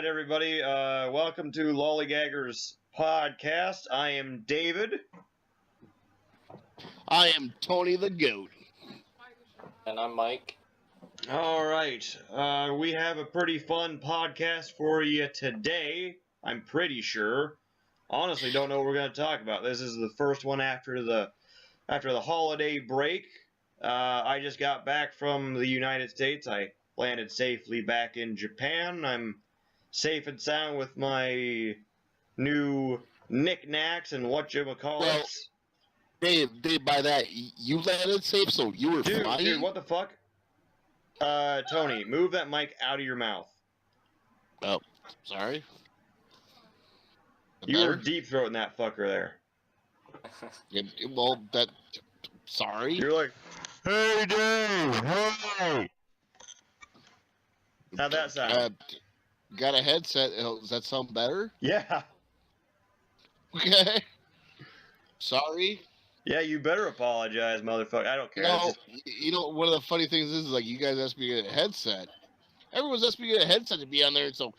everybody. Welcome to Lolligaggers podcast. I am David. I am Tony the Goat. And I'm Mike. All right. We have a pretty fun podcast for you today. I'm pretty sure. Honestly, don't know what we're going to talk about. This is the first one after the holiday break. I just got back from the United States. I landed safely back in Japan. I'm safe and sound with my new knickknacks and whatchamacallits. Well, Dave, by that, you landed safe, so you were flying? Dude, what the fuck? Tony, move that mic out of your mouth. Oh, sorry. You were deep throating that fucker there. Well, sorry. You're like, hey, Dave, hey! How'd that sound? Got a headset. Does that sound better? Yeah. Okay. Sorry. Yeah, you better apologize, motherfucker. I don't care. You know, one of the funny things is like, you guys asked me to get a headset. Everyone's asked me to get a headset to be on there, so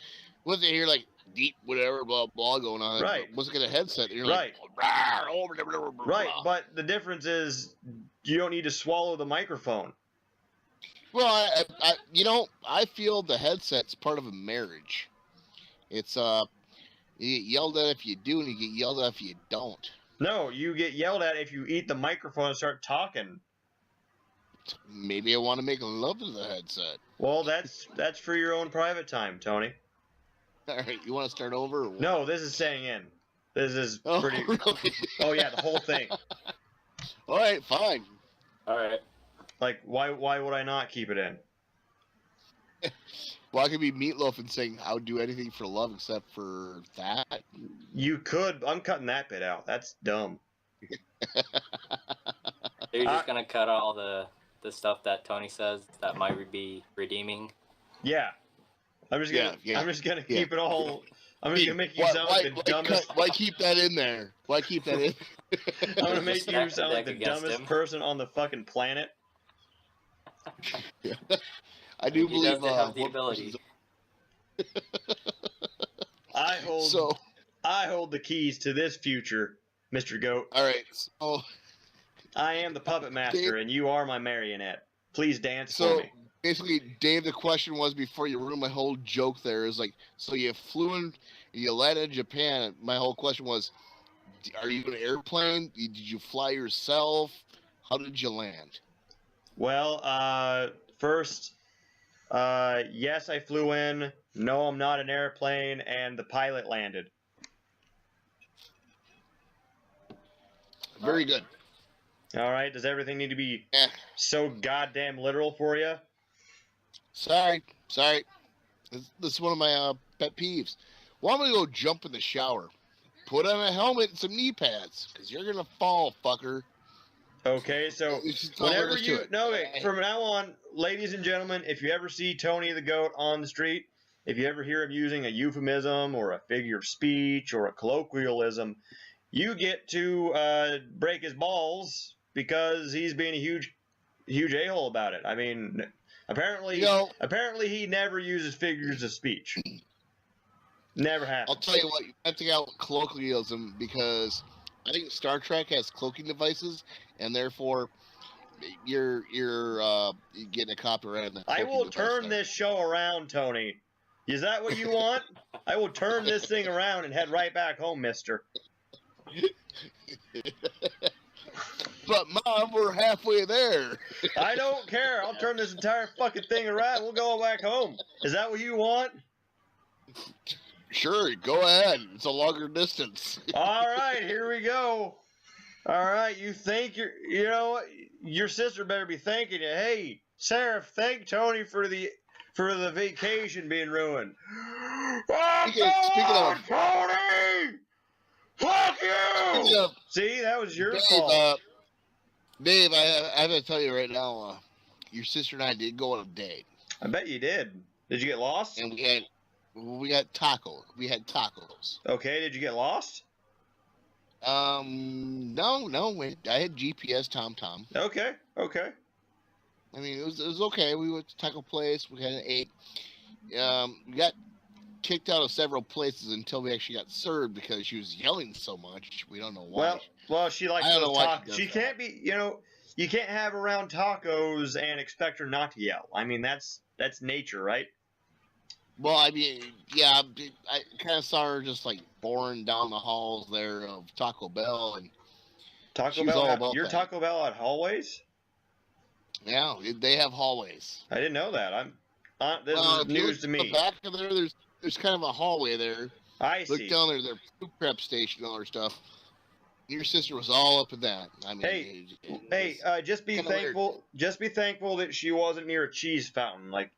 once they hear like deep whatever blah blah going on, right? Once I get a headset, you're right. like, right. But the difference is you don't need to swallow the microphone. Well, I feel the headset's part of a marriage. It's you get yelled at if you do, and you get yelled at if you don't. No, you get yelled at if you eat the microphone and start talking. Maybe I want to make love to the headset. Well, that's for your own private time, Tony. All right, you want to start over? Or what? No, this is staying in. This is pretty. Really? Oh yeah, the whole thing. All right, fine. All right. Like, why would I not keep it in? Well, I could be Meatloaf and saying, I would do anything for love except for that. You could. I'm cutting that bit out. That's dumb. So you're just going to cut all the stuff that Tony says that might be redeeming? Yeah. I'm just gonna keep it all. I'm just gonna make you sound like the dumbest. Why keep that in there? Why keep that in? I'm gonna make you sound like the dumbest person on the fucking planet. Yeah. I do believe he does have the ability. I hold the keys to this future, Mr. Goat. All right. So I am the puppet master, Dave, and you are my marionette. Please dance for me. Basically, Dave, the question was, before you ruined my whole joke there, is like, so you flew in, you landed in Japan. My whole question was, are you in an airplane? Did you fly yourself? How did you land? Well, first, yes, I flew in. No, I'm not an airplane, and the pilot landed. Very good. All right. Does everything need to be so goddamn literal for you? Sorry. This is one of my pet peeves. Well, I'm going to go jump in the shower. Put on a helmet and some knee pads, because you're going to fall, fucker. Okay, so whenever from now on, ladies and gentlemen, if you ever see Tony the Goat on the street, if you ever hear him using a euphemism or a figure of speech or a colloquialism, you get to break his balls because he's being a huge a-hole about it. I mean, apparently he never uses figures of speech. Never happened. I'll tell you what, you have to get out colloquialism because I think Star Trek has cloaking devices, and therefore you're getting a copyright on the I will turn this show around, Tony. Is that what you want? I will turn this thing around and head right back home, mister. But, Mom, we're halfway there. I don't care. I'll turn this entire fucking thing around. We'll go back home. Is that what you want? Sure, go ahead. It's a longer distance. All right, here we go. All right, you think you know what? Your sister better be thanking you. Hey, Sarah, thank Tony for the vacation being ruined. Speaking of Tony, fuck you. See, that was your fault. Dave, I have to tell you right now, your sister and I did go on a date. I bet you did. Did you get lost? And we got tacos. We had tacos. Okay, did you get lost? No. I had GPS TomTom. Okay. I mean, it was okay. We went to taco place. We had an ate. We got kicked out of several places until we actually got served because she was yelling so much. We don't know why. Well, she likes I don't those know why tacos. She can't be, you can't have her around tacos and expect her not to yell. I mean, that's nature, right? Well, I mean, yeah, I kind of saw her just like boring down the halls there of Taco Bell, and Taco Bell. Your Taco Bell at hallways? Yeah, they have hallways. I didn't know that. This is news to me. The back of there's kind of a hallway there. I see. Look down there, their food prep station, and all their stuff. Your sister was all up in that. I mean, just be thankful. Weird. Just be thankful that she wasn't near a cheese fountain. Like,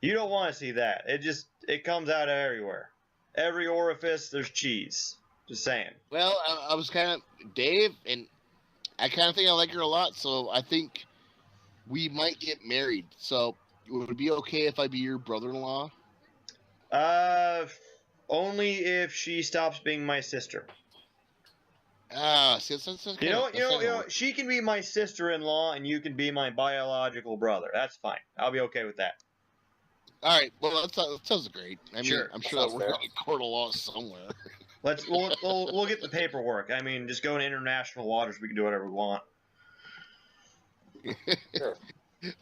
you don't want to see that. It comes out everywhere. Every orifice, there's cheese. Just saying. Well, I was kind of Dave, and I kind of think I like her a lot. So I think we might get married. So would it be okay if I be your brother-in-law? Only if she stops being my sister. See, that's you know, she can be my sister-in-law, and you can be my biological brother. That's fine. I'll be okay with that. All right. Well, that sounds great. I mean, sure. I'm sure that we're in court of law somewhere. We'll get the paperwork. I mean, just go to international waters. We can do whatever we want. Sure.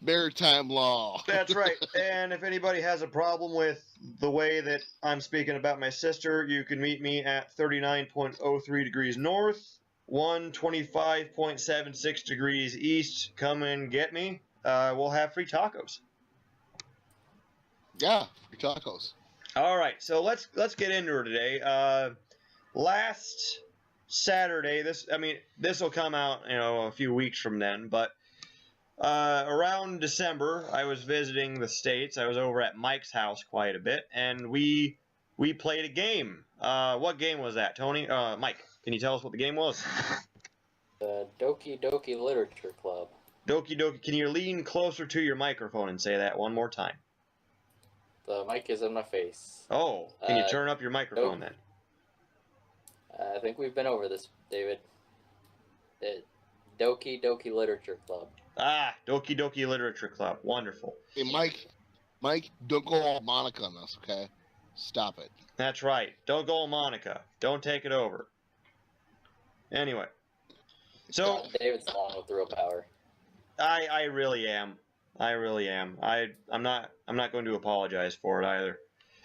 Maritime law. That's right. And if anybody has a problem with the way that I'm speaking about my sister, you can meet me at 39.03 degrees north, 125.76 degrees east. Come and get me. We'll have free tacos. Yeah, free tacos. All right, so let's get into her today. Last Saturday, this will come out a few weeks from then, but around December, I was visiting the States. I was over at Mike's house quite a bit, and we played a game. What game was that, Tony? Mike, can you tell us what the game was? The Doki Doki Literature Club. Doki Doki. Can you lean closer to your microphone and say that one more time? The mic is in my face. Oh, can you turn up your microphone then? I think we've been over this, David. The Doki Doki Literature Club. Ah, Doki Doki Literature Club. Wonderful. Hey, Mike, don't go all Monika on us, okay? Stop it. That's right. Don't go all Monika. Don't take it over. Anyway. So David's the one with the real power. I really am. I really am. I'm not going to apologize for it either.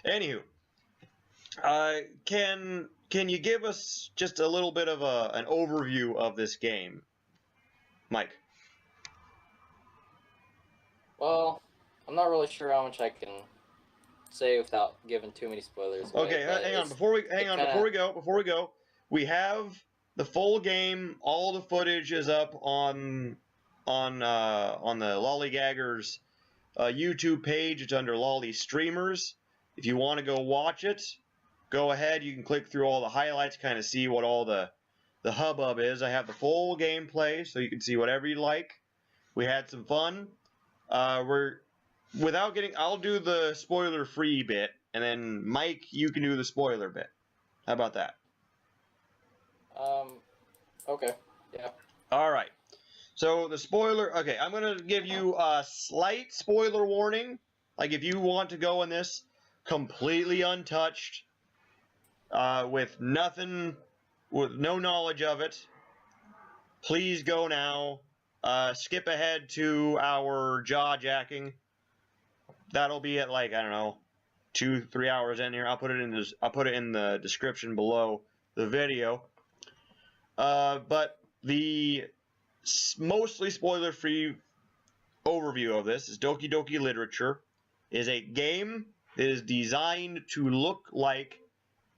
Anywho, can you give us just a little bit of an overview of this game, Mike? Well, I'm not really sure how much I can say without giving too many spoilers. Okay, hang on. Before we go, we have the full game. All the footage is up on the Lollicasters YouTube page. It's under Lolly Streamers. If you want to go watch it, go ahead. You can click through all the highlights, kind of see what all the hubbub is. I have the full gameplay, so you can see whatever you like. We had some fun. I'll do the spoiler-free bit, and then Mike, you can do the spoiler bit. How about that? Okay, yeah. All right. So the spoiler, okay, I'm going to give you a slight spoiler warning. Like, if you want to go in this completely untouched, with no knowledge of it, please go now. Skip ahead to our jaw-jacking. That'll be at, like, I don't know, 2-3 hours in here. I'll put it in the description below the video. But the mostly spoiler-free overview of this is Doki Doki Literature is a game that is designed to look like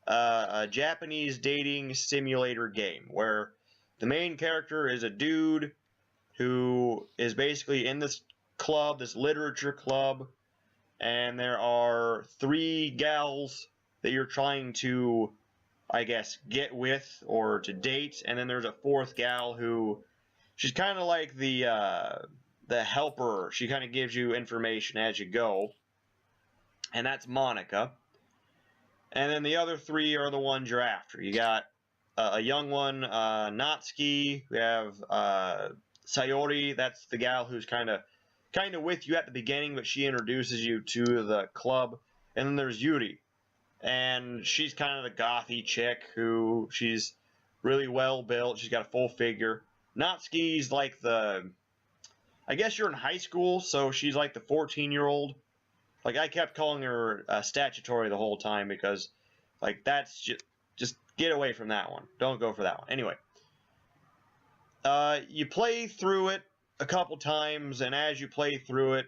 a Japanese dating simulator game, where the main character is a dude who is basically in this club, this literature club, and there are 3 gals that you're trying to, I guess, get with or to date, and then there's a 4th gal who, she's kind of like the helper. She kind of gives you information as you go, and that's Monika. And then the other 3 are the ones you're after. You got a young one, Natsuki. We have Sayori. That's the gal who's kind of with you at the beginning, but she introduces you to the club. And then there's Yuri. and she's kind of the gothy chick who she's really well built. She's got a full figure. Natsuki's like I guess you're in high school, so she's like the 14-year-old. Like, I kept calling her statutory the whole time because, like, that's just get away from that one. Don't go for that one. Anyway, you play through it a couple times, and as you play through it,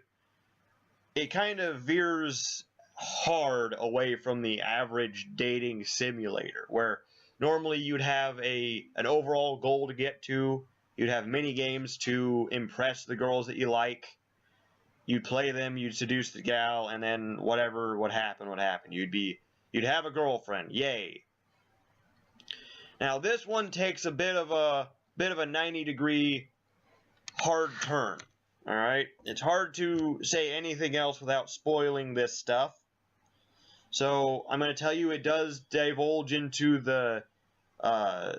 it kind of veers hard away from the average dating simulator, where normally you'd have an overall goal to get to, you'd have mini games to impress the girls that you like, you'd play them, you'd seduce the gal, and then whatever would happen would happen. You'd have a girlfriend, yay. Now this one takes a bit of a 90-degree hard turn. All right, it's hard to say anything else without spoiling this stuff. So I'm going to tell you it does divulge into the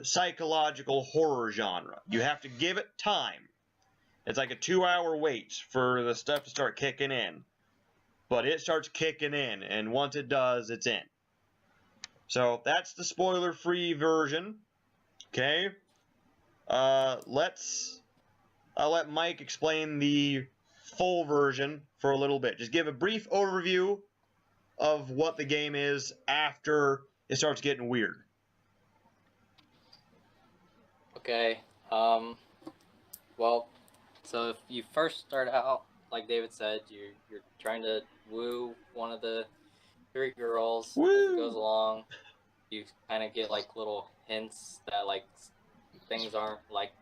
psychological horror genre. You have to give it time. It's like a 2-hour wait for the stuff to start kicking in. But it starts kicking in, and once it does, it's in. So that's the spoiler-free version. Okay? I'll let Mike explain the full version for a little bit. Just give a brief overview of what the game is after it starts getting weird. Okay. Well, so if you first start out, like David said, you're trying to woo one of the 3 girls. Woo! As it goes along, you kind of get like little hints that like things aren't like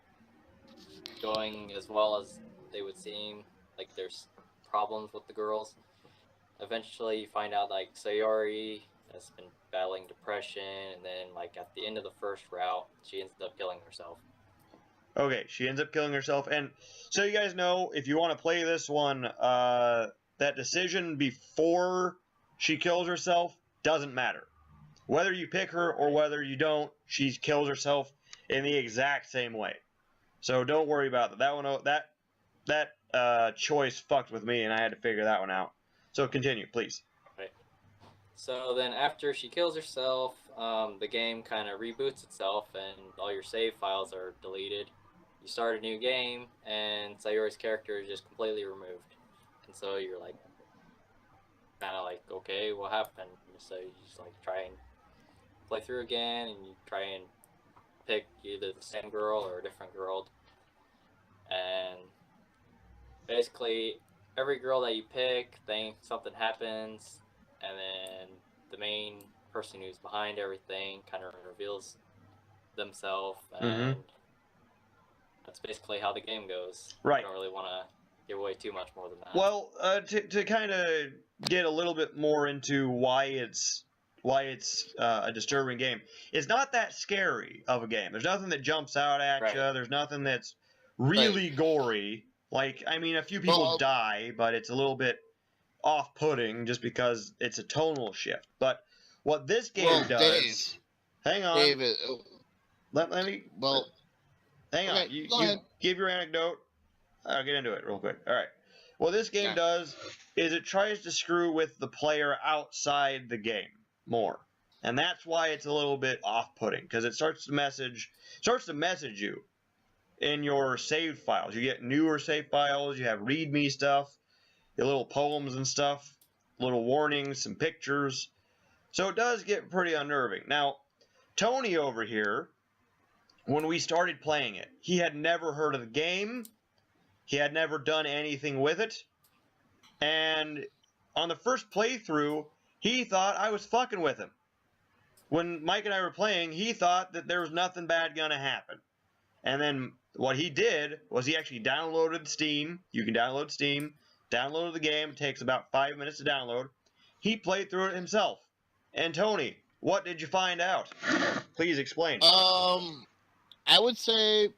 going as well as they would seem. Like there's problems with the girls. Eventually you find out like Sayori has been battling depression, and then like at the end of the first route she ends up killing herself. Okay, she ends up killing herself. And so you guys know, if you want to play this one, that decision before she kills herself doesn't matter. Whether you pick her or whether you don't, she kills herself in the exact same way. So don't worry about that. That one, that choice fucked with me, and I had to figure that one out. So continue, please. Right. So then after she kills herself, the game kind of reboots itself, and all your save files are deleted. You start a new game, and Sayori's character is just completely removed. And so you're like, kind of like, okay, what happened? So you just like try and play through again, and you try and pick either the same girl or a different girl. And basically, every girl that you pick, something happens, and then the main person who's behind everything kind of reveals themselves, and that's basically how the game goes. Right. I don't really want to give away too much more than that. Well, to kind of get a little bit more into why it's a disturbing game, it's not that scary of a game. There's nothing that jumps out at you. There's nothing that's really gory. Like, I mean, a few people die, but it's a little bit off-putting just because it's a tonal shift. But what this game does... Dave, hang on. David, let me... Well... Hang on. You give your anecdote. I'll get into it real quick. All right. What this game does is it tries to screw with the player outside the game more. And that's why it's a little bit off-putting, because it starts to message you in your saved files. You get newer save files, you have readme stuff, your little poems and stuff, little warnings, some pictures. So it does get pretty unnerving. Now, Tony over here, when we started playing it, he had never heard of the game, he had never done anything with it, and on the first playthrough, he thought I was fucking with him. When Mike and I were playing, he thought that there was nothing bad gonna happen. And then what he did was he actually downloaded Steam. You can download Steam. Downloaded the game. It takes about 5 minutes to download. He played through it himself. And Tony, what did you find out? Please explain. I would say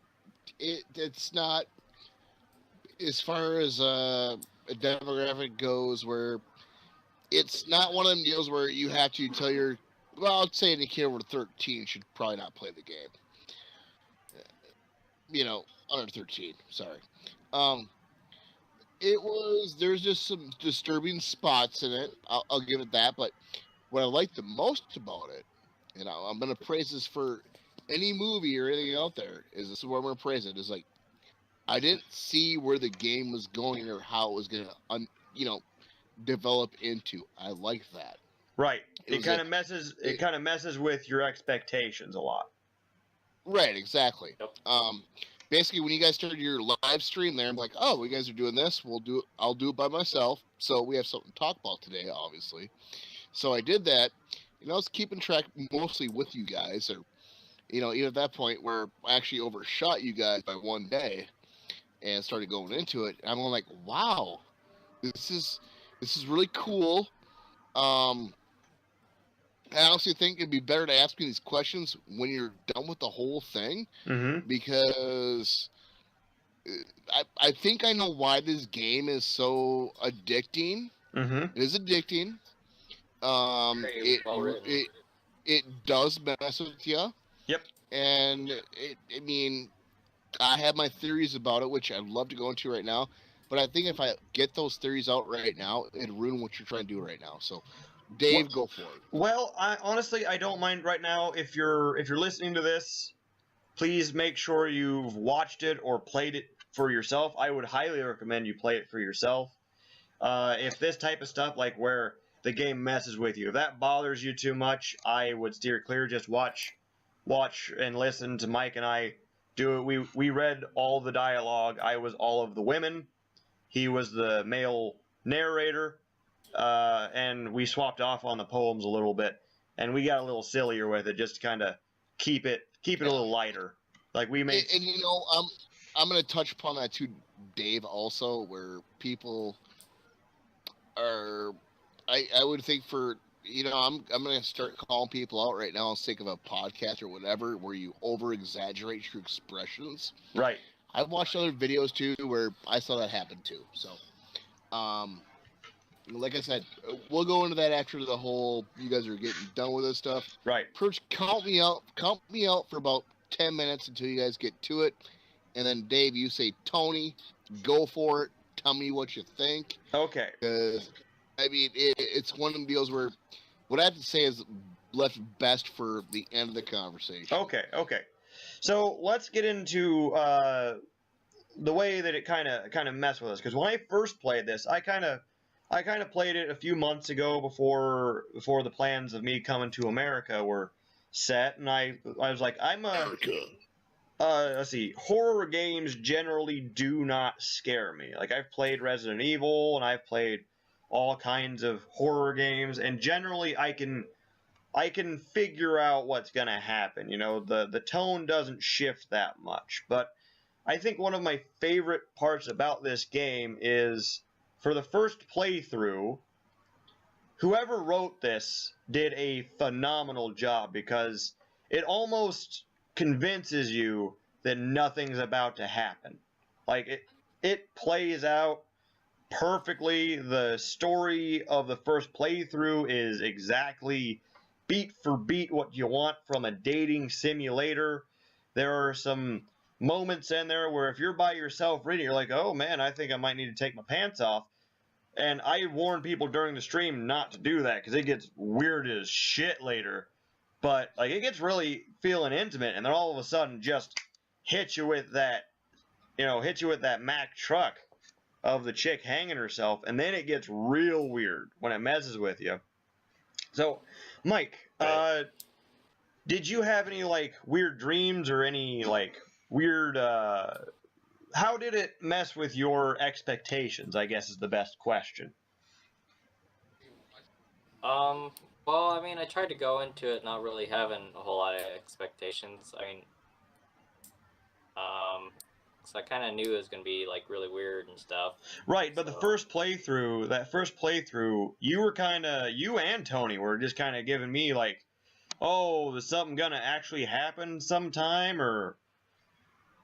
it's not, as far as a demographic goes, where it's not one of them deals where you have to tell your, well, I'd say any kid over 13 should probably not play the game. You know, under 13, sorry. There's just some disturbing spots in it. I'll give it that, but what I like the most about it, and I'm going to praise this for any movie or anything out there, is this is where I'm going to praise it, is like, I didn't see where the game was going or how it was going to, develop into. I like that. Right. It kind of messes with your expectations a lot. Right, exactly. Yep. Basically, when you guys started your live stream there, I'm like, oh, you guys are doing this. I'll do it by myself. So we have something to talk about today, obviously. So I did that. I was keeping track mostly with you guys, or even at that point where I actually overshot you guys by one day and started going into it. And I'm like, wow, this is really cool. I honestly think it'd be better to ask me these questions when you're done with the whole thing, because I think I know why this game is so addicting. It is addicting. It does mess with you. Yep. And I have my theories about it, which I'd love to go into right now. But I think if I get those theories out right now, it'd ruin what you're trying to do right now. So, Dave, go for it. Well, I don't mind right now. If you're listening to this, please make sure you've watched it or played it for yourself. I would highly recommend you play it for yourself. If this type of stuff, like where the game messes with you, if that bothers you too much, I would steer clear. Just watch and listen to Mike and I do it. We read all the dialogue. I was all of the women. He was the male narrator. And we swapped off on the poems a little bit, and we got a little sillier with it, just to kind of keep it a little lighter. Like we made, and I'm going to touch upon that too, Dave. Also, where people are, I would think for I'm going to start calling people out right now on sake of a podcast or whatever, where you over exaggerate your expressions. Right. I've watched other videos too where I saw that happen too. So, like I said, we'll go into that after the whole. You guys are getting done with this stuff, right? Perch, count me out for about 10 minutes until you guys get to it, and then Dave, you say, Tony, go for it. Tell me what you think. Okay. Because it's one of them deals where what I have to say is left best for the end of the conversation. Okay. So let's get into the way that it kind of messed with us. Because when I first played this, I kind of played it a few months ago before the plans of me coming to America were set, and I was like, let's see, horror games generally do not scare me. Like, I've played Resident Evil, and I've played all kinds of horror games, and generally I can figure out what's gonna happen. The tone doesn't shift that much. But I think one of my favorite parts about this game is, for the first playthrough, whoever wrote this did a phenomenal job, because it almost convinces you that nothing's about to happen. Like, it plays out perfectly. The story of the first playthrough is exactly beat for beat what you want from a dating simulator. There are some moments in there where if you're by yourself reading, you're like, oh man, I think I might need to take my pants off. And I warn people during the stream not to do that, because it gets weird as shit later. But like, it gets really feeling intimate, and then all of a sudden just hit you with that Mack truck of the chick hanging herself, and then it gets real weird when it messes with you. So, Mike, did you have any like weird dreams or any like weird how did it mess with your expectations, I guess, is the best question. Well, I tried to go into it not really having a whole lot of expectations. So I kind of knew it was going to be like really weird and stuff. Right, but the first playthrough, you and Tony were just kind of giving me like, oh, is something going to actually happen sometime, or...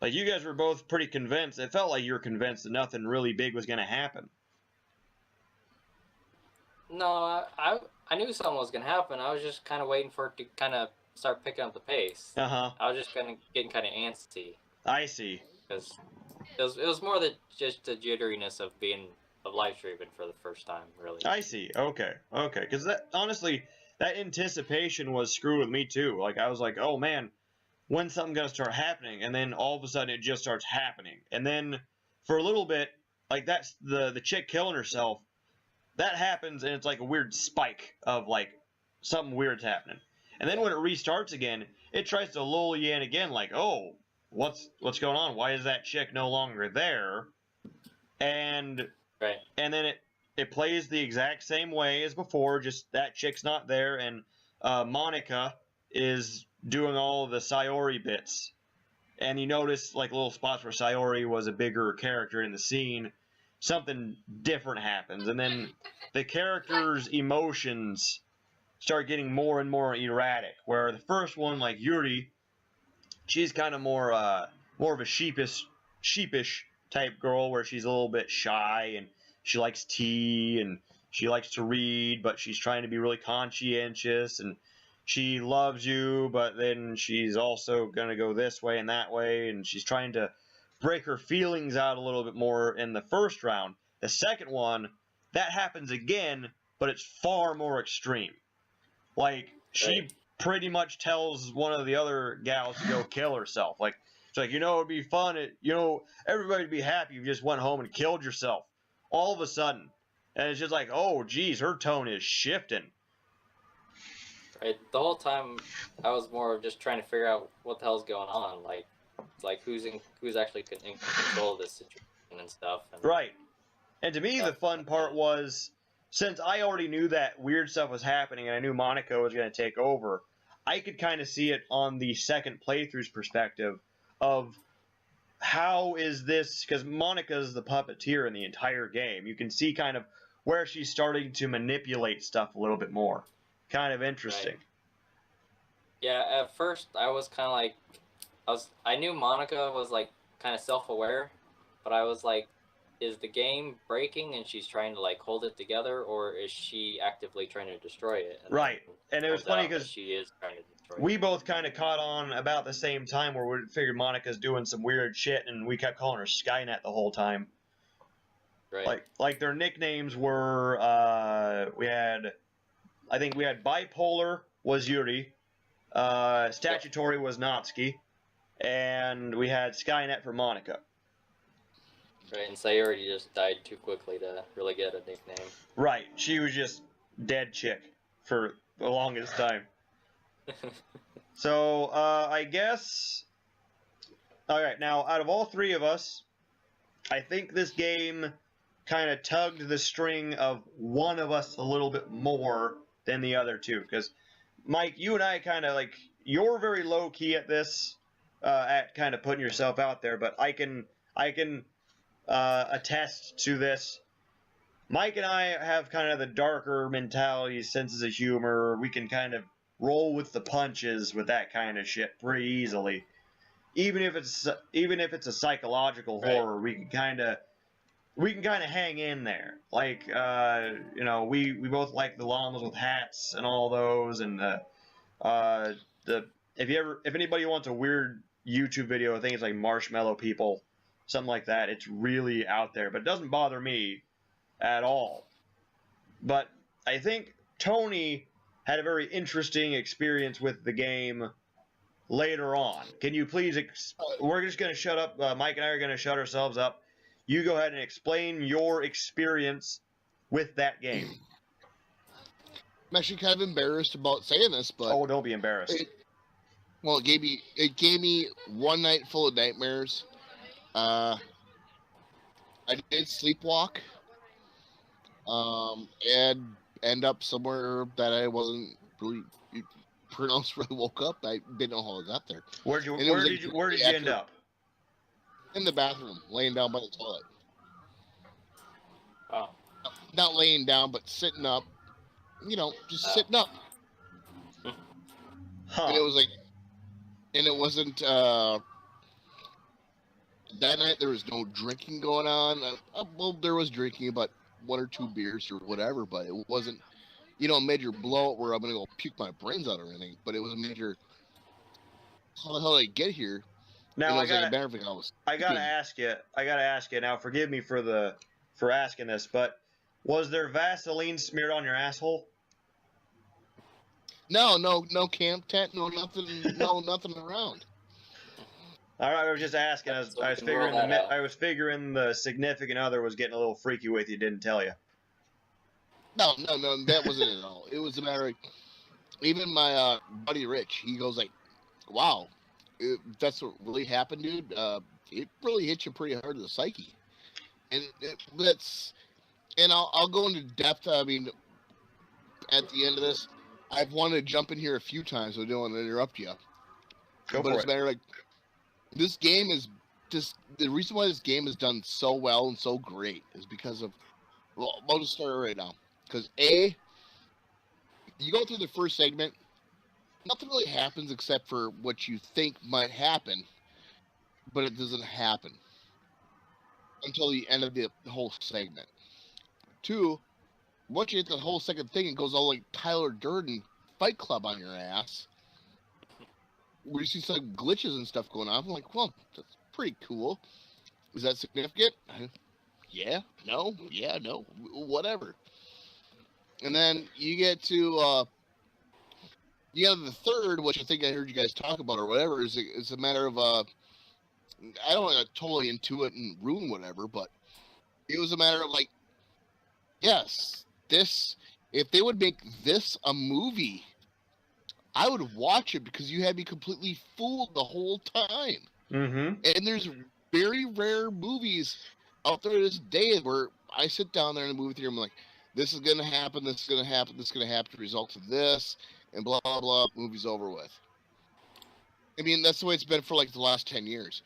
Like, you guys were both pretty convinced. It felt like you were convinced that nothing really big was going to happen. No, I knew something was going to happen. I was just kind of waiting for it to kind of start picking up the pace. Uh-huh. I was just getting kind of antsy. I see. Because it was more just the jitteriness of live streaming for the first time, really. I see. Okay. Because honestly, that anticipation was screwed with me too. Like I was like, oh man, when's something gonna start happening? And then all of a sudden it just starts happening. And then for a little bit, like that's the chick killing herself. That happens and it's like a weird spike of like something weird's happening. And then when it restarts again, it tries to lull you in again, like, oh, what's going on? Why is that chick no longer there? And then it plays the exact same way as before, just that chick's not there, and Monika is doing all of the Sayori bits. And you notice like little spots where Sayori was a bigger character in the scene. Something different happens, and then the characters' emotions start getting more and more erratic. Where the first one, like Yuri, she's kind of more of a sheepish type girl, where she's a little bit shy and she likes tea and she likes to read, but she's trying to be really conscientious, and she loves you, but then she's also gonna go this way and that way, and she's trying to break her feelings out a little bit more in the first round. The second one, that happens again, but it's far more extreme. Like, she pretty much tells one of the other gals to go kill herself. Like, it's like, it'd be fun. Everybody would be happy if you just went home and killed yourself. All of a sudden. And it's just like, oh, geez, her tone is shifting. Right. The whole time, I was more of just trying to figure out what the hell's going on. Like who's actually in control of this situation and stuff. And right. And to me, the fun part was, since I already knew that weird stuff was happening and I knew Monika was going to take over, I could kind of see it on the second playthrough's perspective of how is this, because Monika's the puppeteer in the entire game. You can see kind of where she's starting to manipulate stuff a little bit more. Kind of interesting. Right. Yeah, at first I was kind of like, I knew Monika was like kind of self-aware, but I was like, is the game breaking and she's trying to like hold it together, or is she actively trying to destroy it? Right. And it was funny because she is trying to destroy we both kind of caught on about the same time, where we figured Monika's doing some weird shit, and we kept calling her Skynet the whole time. Right. Like their nicknames were, I think we had Bipolar was Yuri, Statutory was Natsuki, and we had Skynet for Monika. Right, and Sayori just died too quickly to really get a nickname. Right, she was just dead chick for the longest time. So, I guess... Alright, now, out of all three of us, I think this game kind of tugged the string of one of us a little bit more than the other two. Because, Mike, you and I kind of, like, you're very low-key at this, at kind of putting yourself out there, but I can attest to this. Mike and I have kind of the darker mentality, senses of humor. We can kind of roll with the punches with that kind of shit pretty easily. Even if it's a psychological horror, we can kind of hang in there. Like we both like the llamas with hats and all those, and if anybody wants a weird YouTube video, I think it's like Marshmallow People. Something like that. It's really out there, but it doesn't bother me at all. But I think Tony had a very interesting experience with the game later on. Can you please... we're just going to shut up. Mike and I are going to shut ourselves up. You go ahead and explain your experience with that game. I'm actually kind of embarrassed about saying this, but... Oh, don't be embarrassed. It gave me one night full of nightmares. I did sleepwalk, and end up somewhere that I wasn't really pronounced. Really woke up. I didn't know how I got there. Where did you end up? In the bathroom, laying down by the toilet. Oh. Not laying down, but sitting up. Just sitting up. Huh. And it was like, and it wasn't. That night there was no drinking going on. Well, there was drinking, but 1 or 2 beers or whatever. But it wasn't, a major blowout where I'm gonna go puke my brains out or anything. But it was a major. How the hell did I get here? Now I gotta ask you. Now, forgive me for asking this, but was there Vaseline smeared on your asshole? No camp tent, no nothing around. All right, I was just asking. I was figuring the significant other was getting a little freaky with you. Didn't tell you. No, that wasn't it at all. It was a matter of, even my buddy Rich, he goes like, wow, that's what really happened, dude. It really hit you pretty hard to the psyche. And I'll go into depth. I mean, at the end of this, I've wanted to jump in here a few times, so I don't want to interrupt you. But it's a matter of, like, this game is just, the reason why this game is done so well and so great is because of, well, I'll just start right now. Because you go through the first segment, nothing really happens except for what you think might happen, but it doesn't happen until the end of the whole segment. 2, once you hit the whole second thing, it goes all like Tyler Durden Fight Club on your ass, where you see some glitches and stuff going on. I'm like, well, that's pretty cool. Is that significant? Yeah, no, whatever. And then you get to the third, which I think I heard you guys talk about or whatever, is a matter of I don't want to totally into it and ruin whatever, but it was a matter of, like, yes, this, if they would make this a movie, I would watch it, because you had me completely fooled the whole time. Mm-hmm. And there's very rare movies out there this day where I sit down there in the movie theater and I'm like, this is going to happen, this is going to happen, this is going to happen, results of this, and blah, blah, blah, movie's over with. I mean, that's the way it's been for, like, the last 10 years.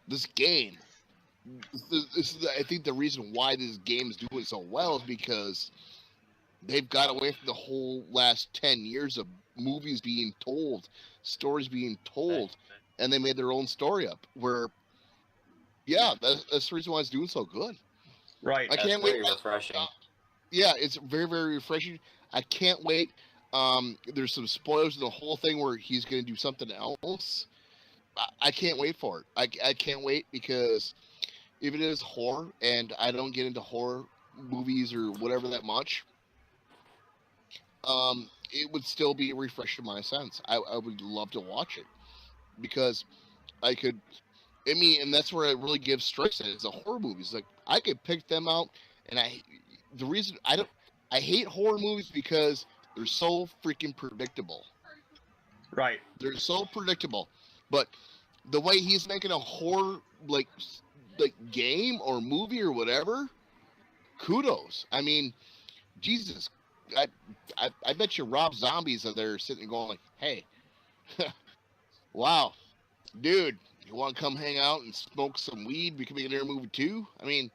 This game, I think the reason why this game is doing so well is because they've got away from the whole last 10 years of movies being told, stories being told, and they made their own story up, where, yeah, that's the reason why it's doing so good. Right. I can't wait. Refreshing. Yeah, it's very, very refreshing. I can't wait. There's some spoilers in the whole thing where he's going to do something else. I can't wait for it. I can't wait, because if it is horror, and I don't get into horror movies or whatever that much, it would still be a refresh in my sense. I would love to watch it, because and that's where I really give strikes at, is the horror movies. Like, I could pick them out, and the reason I hate horror movies because they're so freaking predictable. Right. They're so predictable. But the way he's making a horror like game or movie or whatever, kudos. I mean, Jesus, I bet you Rob Zombies are there sitting and going like, hey, wow, dude, you want to come hang out and smoke some weed? We can make an air movie too. I mean,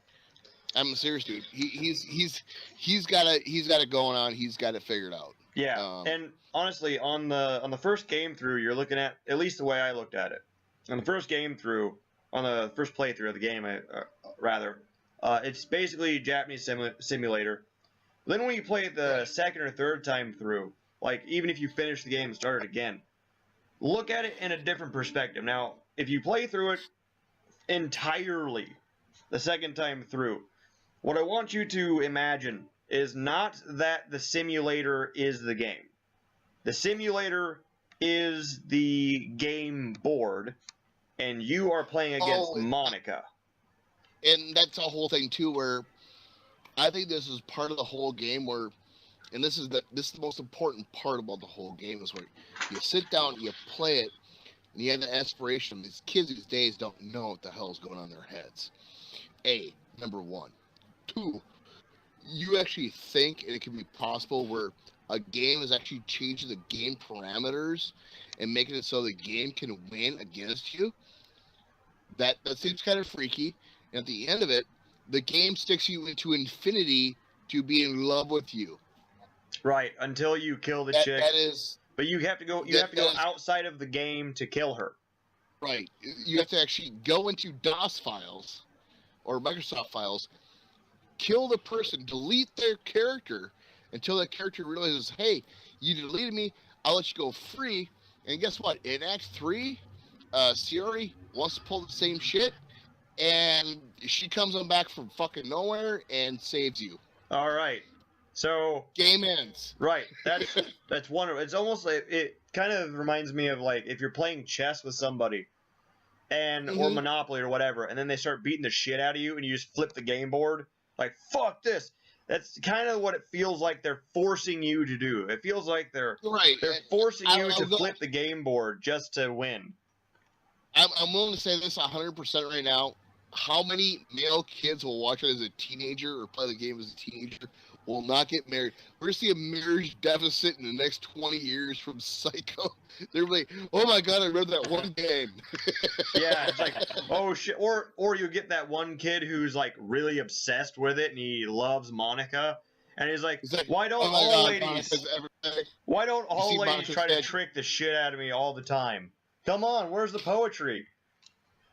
I'm a serious dude. He's got it going on. He's got it figured out. Yeah, and honestly, on the first game through, you're looking at least the way I looked at it. On the first game through, on the first playthrough of the game, it's basically Japanese simulator. Then when you play it the second or third time through, like, even if you finish the game and start it again, look at it in a different perspective. Now, if you play through it entirely the second time through, what I want you to imagine is not that the simulator is the game. The simulator is the game board, and you are playing against Monika. And that's a whole thing too, where I think this is part of the whole game where, and this is the most important part about the whole game, is where you sit down, you play it, and you have the aspiration. These kids these days don't know what the hell is going on in their heads. Number one. 2, you actually think it can be possible where a game is actually changing the game parameters and making it so the game can win against you. That seems kind of freaky. And at the end of it, the game sticks you into infinity to be in love with you. Right, until you kill the chick. But you have to go. You have to go outside of the game to kill her. Right. You have to actually go into DOS files or Microsoft files, kill the person, delete their character until that character realizes, hey, you deleted me, I'll let you go free. And guess what? In Act 3, Siri wants to pull the same shit, and she comes on back from fucking nowhere and saves you. All right. So game ends. Right. That's wonderful. It's almost like it kind of reminds me of like if you're playing chess with somebody and or Monopoly or whatever, and then they start beating the shit out of you and you just flip the game board. Like, fuck this. That's kind of what it feels like they're forcing you to do. It feels like they're forcing you to flip the game board just to win. I'm willing to say this 100% right now. How many male kids will watch it as a teenager or play the game as a teenager will not get married? We're going to see a marriage deficit in the next 20 years from Psycho. They're like, oh my God, I read that one game. Yeah, it's like, oh shit. Or you get that one kid who's like really obsessed with it and he loves Monika. And he's like, why don't all ladies try to trick the shit out of me all the people Come on, where's the poetry?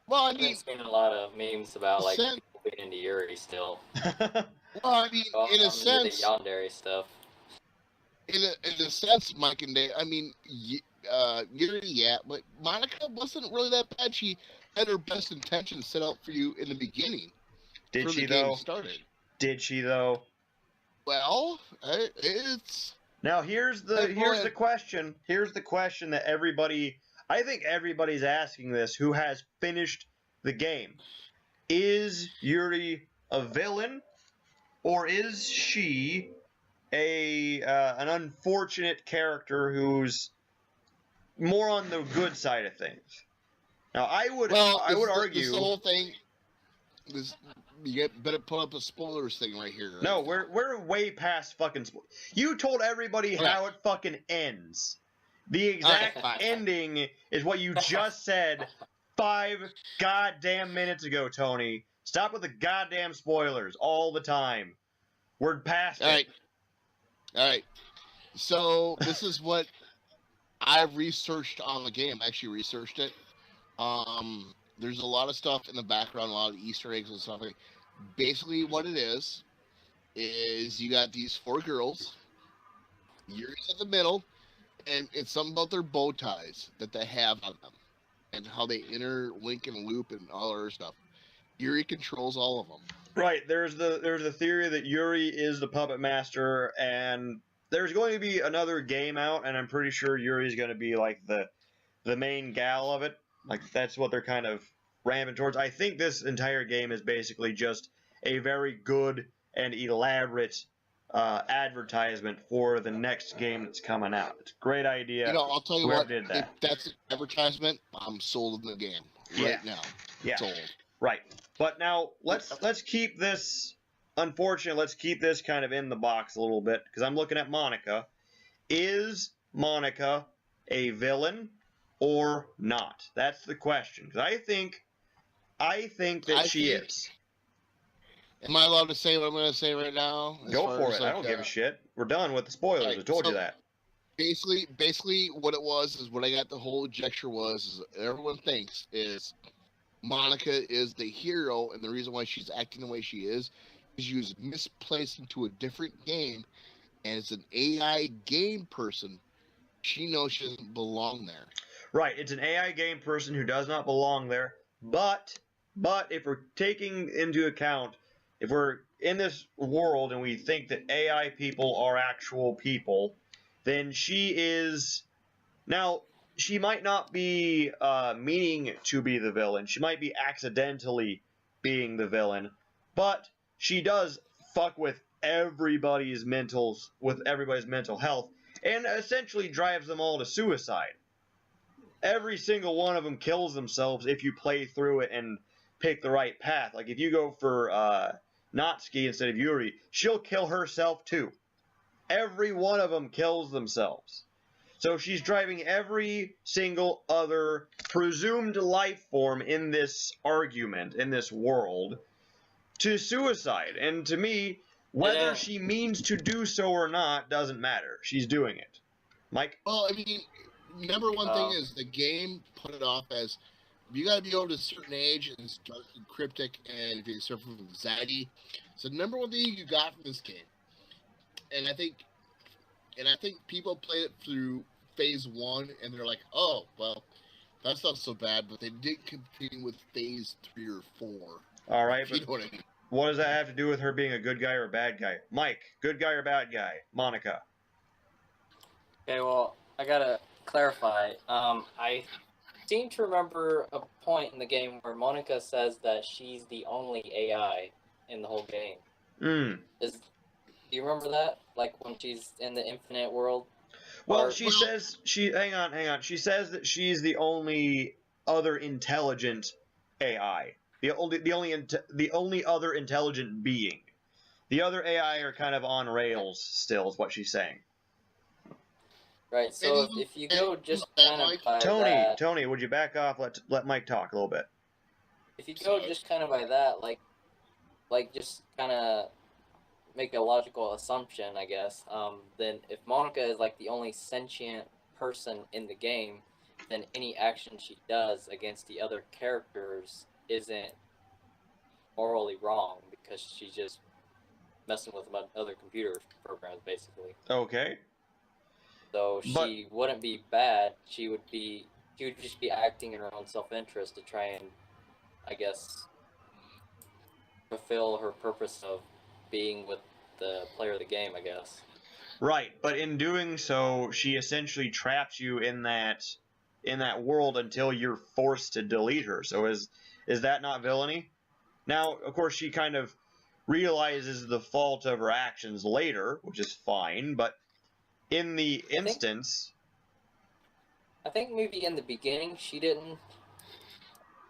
Well, I mean, I've seen a lot of memes about like people being into Yuri still. Well, I mean, in a sense, the yandere stuff. In a sense, Mike and Dave. I mean, Yuri, yeah, but Monika wasn't really that bad. She had her best intentions set out for you in the beginning. Did she though? Did she though? Well, it's now here's the question. Here's the question that everybody. I think everybody's asking this who has finished the game. Is Yuri a villain, or is she an unfortunate character who's more on the good side of things? Now, I would argue this whole thing. You better put up a spoilers thing right here. Right? No, we're way past fucking spoilers. You told everybody how it fucking ends. The exact ending is what you just said 5 goddamn minutes ago, Tony. Stop with the goddamn spoilers all the time. We're past it. All right. So this is what I've researched on the game. I actually researched it. There's a lot of stuff in the background, a lot of Easter eggs and stuff. Basically, what it is you got these 4 girls. Yuri's in the middle. And it's something about their bow ties that they have on them and how they interlink and loop and all other stuff. Yuri controls all of them. Right. There's the theory that Yuri is the puppet master, and there's going to be another game out, and I'm pretty sure Yuri's going to be like the main gal of it. Like that's what they're kind of ramping towards. I think this entire game is basically just a very good and elaborate advertisement for the next game that's coming out. It's a great idea. You know, I'll tell you what. If that's an advertisement, I'm sold in the game right now. Yeah. Sold. Right. But now let's keep this. Unfortunately, let's keep this kind of in the box a little bit because I'm looking at Monika. Is Monika a villain or not? That's the question. Because I think that she is. Am I allowed to say what I'm going to say right now? Go for it. I don't give a shit. We're done with the spoilers. Right, I told you that. Basically, what it was is what I got the whole gesture was everyone thinks is Monika is the hero, and the reason why she's acting the way she is she was misplaced into a different game, and as an AI game person, she knows she doesn't belong there. Right. It's an AI game person who does not belong there. But if we're taking into account, if we're in this world and we think that AI people are actual people, then she is... Now, she might not be meaning to be the villain. She might be accidentally being the villain. But she does fuck with everybody's mental health and essentially drives them all to suicide. Every single one of them kills themselves if you play through it and pick the right path. Like if you go for Natsuki instead of Yuri, she'll kill herself too. Every one of them kills themselves. So she's driving every single other presumed life form in this argument, in this world, to suicide. And to me, whether she means to do so or not doesn't matter. She's doing it. Mike? Well, I mean, number one thing is the game put it off as you got to be over to a certain age and start cryptic, and if you suffer from anxiety. So the number one thing you got from this game, and I think people play it through phase 1 and they're like, oh, well, that's not so bad, but they did continue with phase 3 or 4. All right, you know what I mean? what does that have to do with her being a good guy or a bad guy? Mike, good guy or bad guy? Monika. Okay, well, I gotta clarify. I seem to remember a point in the game where Monika says that she's the only AI in the whole game. Do you remember that? Like when she's in the infinite world? Well, says hang on. She says that she's the only other intelligent AI. The only other intelligent being. The other AI are kind of on rails still, is what she's saying. Right. So if you go just kind of by that, Tony, would you back off? Let Mike talk a little bit. If you go just kind of by that, like just kind of make a logical assumption, I guess. Then if Monika is like the only sentient person in the game, then any action she does against the other characters isn't morally wrong because she's just messing with other computer programs, basically. Okay. So she wouldn't be bad. She would just be acting in her own self-interest to try and, I guess, fulfill her purpose of being with the player of the game, I guess. Right, but in doing so, she essentially traps you in that world until you're forced to delete her. So is that not villainy? Now, of course, she kind of realizes the fault of her actions later, which is fine, but in the instance... I think maybe in the beginning she didn't...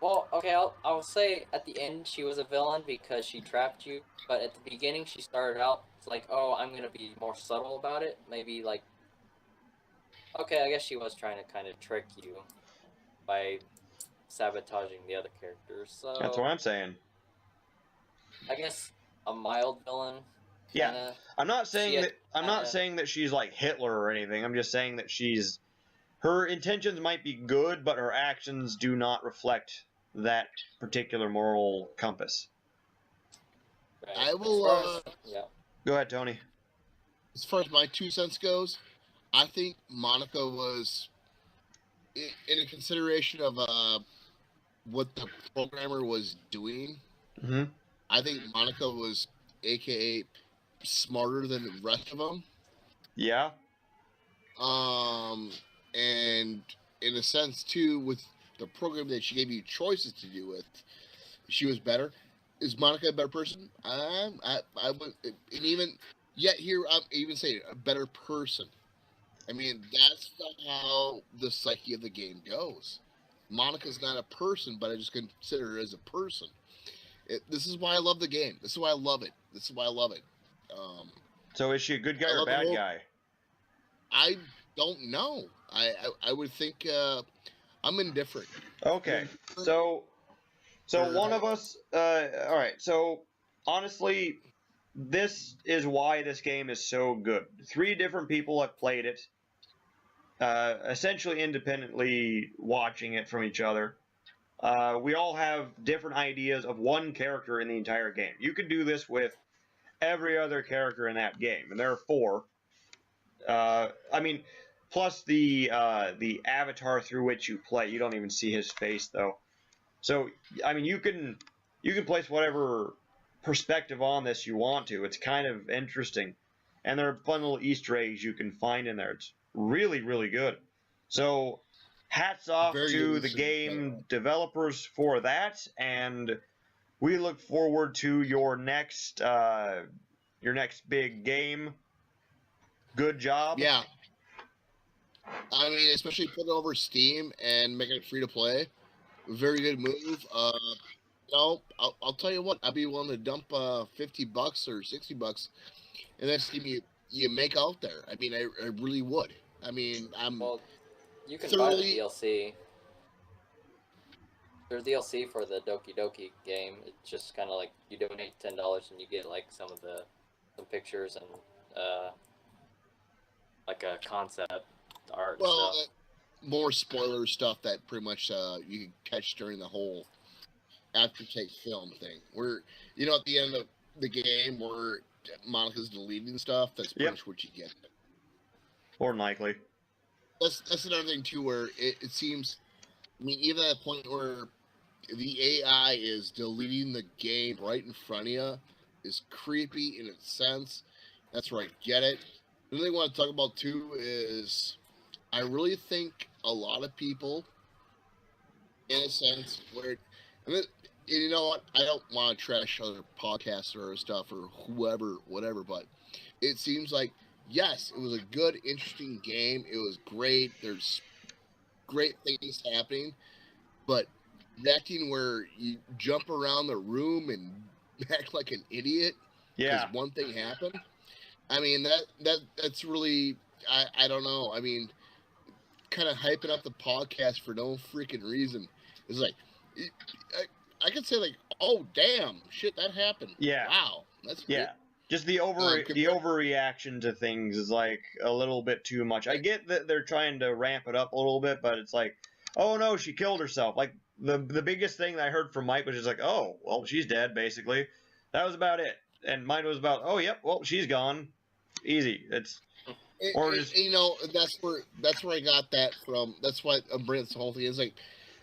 Well, okay, I'll say at the end she was a villain because she trapped you, but at the beginning she started out like, oh, I'm going to be more subtle about it. Maybe like... Okay, I guess she was trying to kind of trick you by sabotaging the other characters, so... That's what I'm saying. I guess a mild villain. Yeah, I'm not saying that she's like Hitler or anything. I'm just saying that her intentions might be good, but her actions do not reflect that particular moral compass. Right. I will. Yeah. Go ahead, Tony. As far as my 2 cents goes, I think Monika was in a consideration of what the programmer was doing. Mm-hmm. I think Monika was, AKA, smarter than the rest of them. Yeah. And in a sense too, with the program that she gave you choices to do with, she was better. Is Monika a better person? I would, and even yet here I'm even saying a better person. I mean, that's not how the psyche of the game goes. Monika's not a person, but I just consider her as a person. This is why I love the game. This is why I love it. This is why I love it. So is she a good guy or a bad guy? I don't know. I would think I'm indifferent. Okay. So one of us. All right. So honestly, this is why this game is so good. 3 different people have played it, essentially independently watching it from each other. We all have different ideas of one character in the entire game. You could do this with every other character in that game, and there are 4. I mean, plus the avatar through which you play. You don't even see his face though. So I mean, you can place whatever perspective on this you want to. It's kind of interesting, and there are fun little Easter eggs you can find in there. It's really, really good. So hats off to the game developers for that, and we look forward to your next big game. Good job. Yeah. I mean, especially putting it over Steam and making it free to play. Very good move. I'll tell you what, I'd be willing to dump $50 or $60 and that's the you make out there. I mean, I really would. I mean, you can buy the DLC. There's DLC for the Doki Doki game. It's just kind of like you donate $10 and you get like some pictures and like a concept art. Well, stuff. More spoiler stuff that pretty much you can catch during the whole aftertake film thing. Where at the end of the game where Monika's deleting stuff. That's pretty much what you get. More than likely. That's another thing too, where it seems. I mean, even at a point where the AI is deleting the game right in front of you is creepy in its sense. That's where I get it. The thing I want to talk about too is I really think a lot of people, in a sense, where and you know what? I don't want to trash other podcasts or stuff or whoever, whatever, but it seems like yes, it was a good, interesting game. It was great. There's great things happening, but acting where you jump around the room and act like an idiot because one thing happened. I mean that's really I don't know. I mean, kind of hyping up the podcast for no freaking reason. It's like I could say like, oh damn, shit, that happened. Yeah. Wow, that's yeah. Great. Just the overreaction to things is like a little bit too much. I get that they're trying to ramp it up a little bit, but it's like, oh no, she killed herself. Like the biggest thing that I heard from Mike was just like, oh well, she's dead basically. That was about it. And mine was about, oh yep, well she's gone. Easy. It's or just, you know, that's where I got that from. That's why I'm bringing this whole thing. It's like,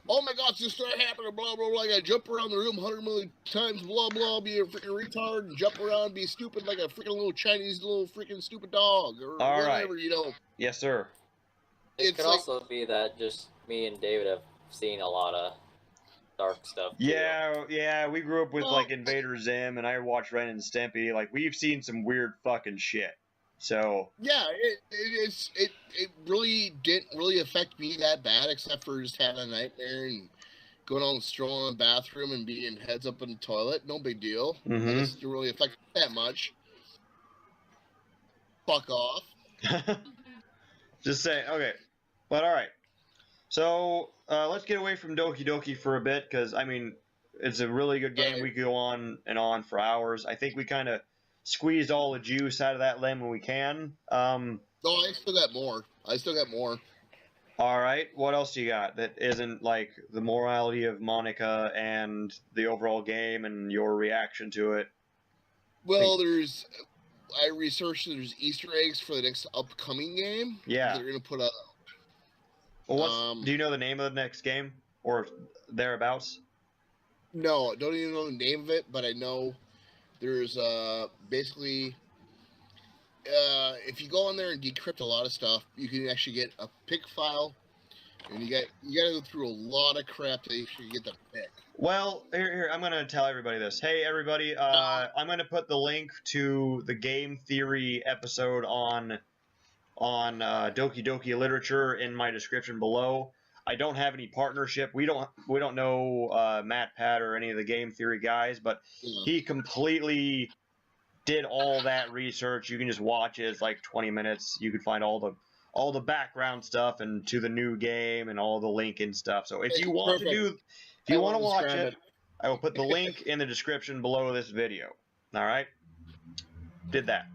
oh my God, this started happening, blah, blah, blah. I gotta jump around the room 100 million times, blah, blah, be a freaking retard and jump around, be stupid like a freaking little Chinese little freaking stupid dog or all whatever, right. You know. Yes, sir. It could also be that just me and David have seen a lot of dark stuff. Too. Yeah, we grew up with like Invader Zim, and I watched Ren and Stimpy. Like we've seen some weird fucking shit. So yeah, it really didn't really affect me that bad, except for just having a nightmare and going on strolling in the bathroom and being heads up in the toilet. No big deal. Mm-hmm. It doesn't really affect me that much. Fuck off. Just say okay, but all right. So let's get away from Doki Doki for a bit, because I mean it's a really good game. Right. We could go on and on for hours. I think we kind of squeezed all the juice out of that lemon we can. No, I still got more. All right, what else you got that isn't like the morality of Monika and the overall game and your reaction to it? Well, I researched there's Easter eggs for the next upcoming game. Yeah. They're going to put up. Well, do you know the name of the next game or thereabouts? No, I don't even know the name of it, but I know there's basically if you go on there and decrypt a lot of stuff, you can actually get a pick file, and you got to go through a lot of crap to actually get the pick. Well, here I'm gonna tell everybody this. Hey, everybody, I'm gonna put the link to the game theory episode on Doki Doki literature in my description below. I don't have any partnership. We don't know Matt, Pat, or any of the game theory guys, but he completely did all that research. You can just watch it. It's like 20 minutes. You can find all the background stuff and to the new game and all the link and stuff. So if you want to watch it, I will put the link in the description below this video. All right? Did that.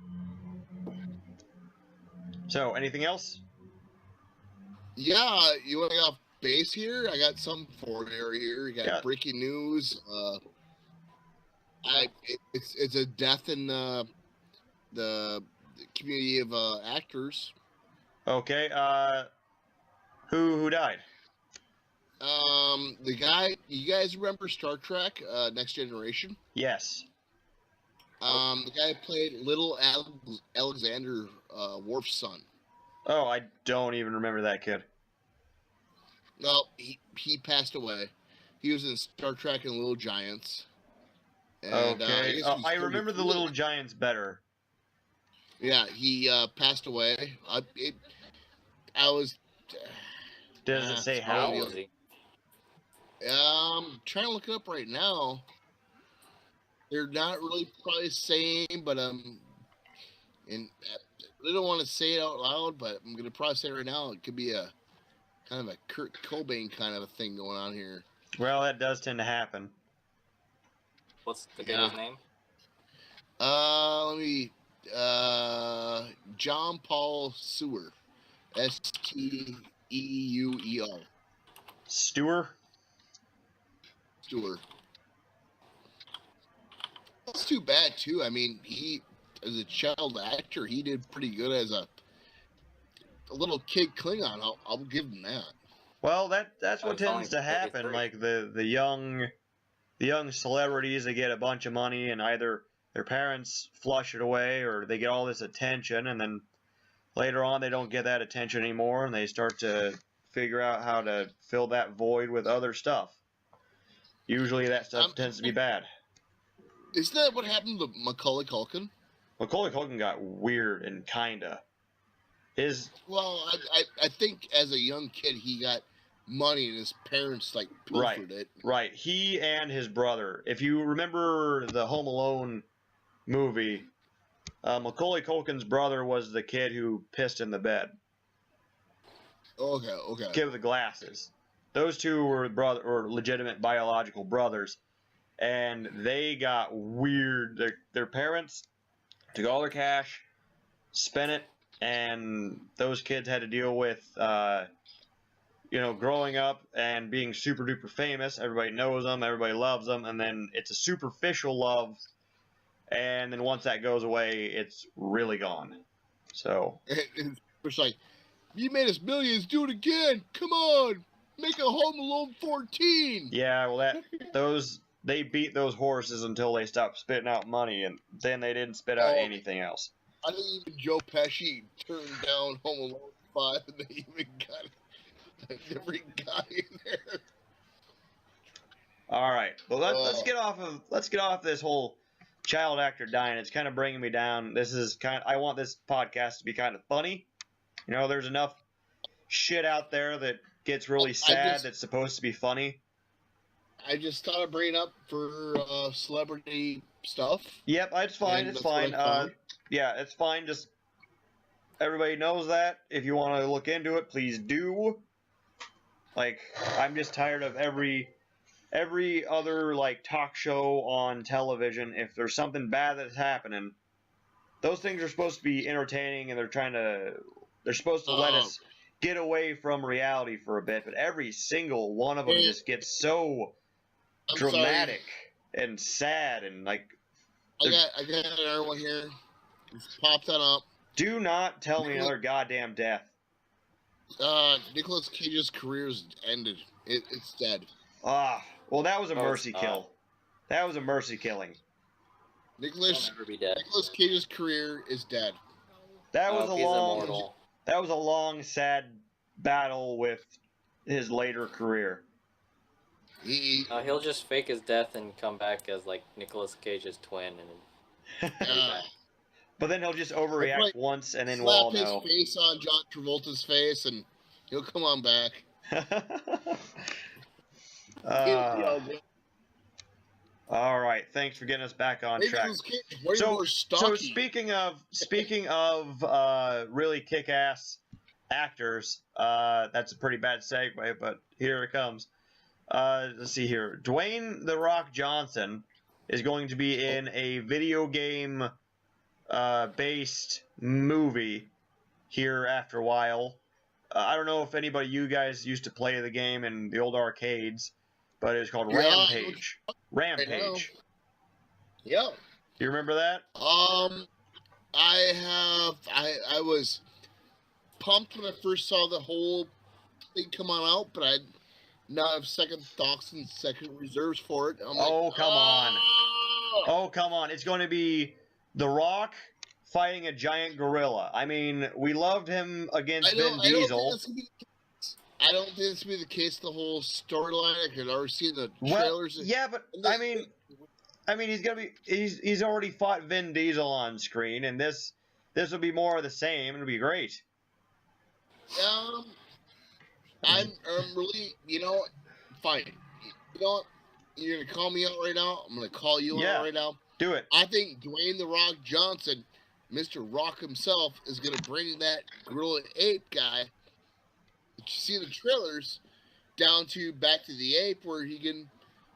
So anything else? Yeah, you want to get off base here? I got some for you here. You got breaking news. It's a death in the community of actors. Okay. Who died? The guy. You guys remember Star Trek: Next Generation? Yes. The guy played little Alexander Worf's son. Oh, I don't even remember that kid. No, he passed away. He was in Star Trek and Little Giants. And, okay. I remember the Little Giants better. Yeah, he passed away. Does it say how? Trying to look it up right now. They're not really probably saying, but and I don't want to say it out loud, but I'm gonna probably say it right now. It could be a kind of a Kurt Cobain kind of a thing going on here. Well, that does tend to happen. What's the guy's name? Let me. John Paul Steuer. Steuer. Steuer? Steuer. That's too bad, too. I mean, he, as a child actor, he did pretty good as a little kid Klingon. I'll give him that. Well, that's what It's only tends to happen. 33. Like the young celebrities, they get a bunch of money, and either their parents flush it away, or they get all this attention, and then later on they don't get that attention anymore, and they start to figure out how to fill that void with other stuff. Usually that stuff tends to be bad. Isn't that what happened to Macaulay Culkin? Macaulay Culkin got weird and kinda. Well, I think as a young kid he got money and his parents like pilfered it. Right. He and his brother. If you remember the Home Alone movie, Macaulay Culkin's brother was the kid who pissed in the bed. Okay. Kid with the glasses. Those two were legitimate biological brothers, and they got weird. Their parents took all their cash, spent it, and those kids had to deal with, growing up and being super duper famous. Everybody knows them, everybody loves them, and then it's a superficial love, and then once that goes away, it's really gone. So it's like, you made us millions, do it again. Come on, make a Home Alone 14. Yeah, well, they beat those horses until they stopped spitting out money, and then they didn't spit out anything else. I think even Joe Pesci turned down Home Alone 5, and they even got a different guy in there. All right, well let's get off this whole child actor dying. It's kind of bringing me down. I want this podcast to be kind of funny. There's enough shit out there that gets really sad that's supposed to be funny. I just thought I'd bring it up for celebrity stuff. Yep, it's fine. It's fine. Yeah, it's fine. Just everybody knows that. If you want to look into it, please do. Like, I'm just tired of every other talk show on television. If there's something bad that's happening, those things are supposed to be entertaining, and they're supposed to let us get away from reality for a bit. But every single one of them just gets so dramatic and sad, and I got another one here. Just popped that up. Do not tell me another goddamn death. Nicolas Cage's career's ended. It's dead. Well, that was a mercy kill. That was a mercy killing. Nicolas Cage's career is dead. That was a long, sad battle with his later career. He'll just fake his death and come back as Nicolas Cage's twin, and but then he'll just overreact once, and then we'll all know. Slap his face on John Travolta's face, and he'll come on back. All right, thanks for getting us back on track. So speaking of really kick-ass actors, that's a pretty bad segue, but here it comes. Let's see here. Dwayne "The Rock" Johnson is going to be in a video game based movie here after a while. I don't know if anybody you guys used to play the game in the old arcades, but it was called Rampage. Rampage. Yep. Do you remember that? I was pumped when I first saw the whole thing come on out, but I now have second thoughts and second reserves for it. Come on. Oh, come on. It's going to be The Rock fighting a giant gorilla. I mean, we loved him against Vin Diesel. I don't think this will be the case. The whole storyline, I could already see the trailers. Yeah, but I mean, he's already fought Vin Diesel on screen, and this will be more of the same. It'll be great. I'm really, fine. You know what? You're gonna call me out right now. I'm gonna call you out right now. Do it. I think Dwayne "The Rock" Johnson, Mr. Rock himself, is gonna bring that gorilla ape guy that you see in the trailers down to Back to the Ape, where he can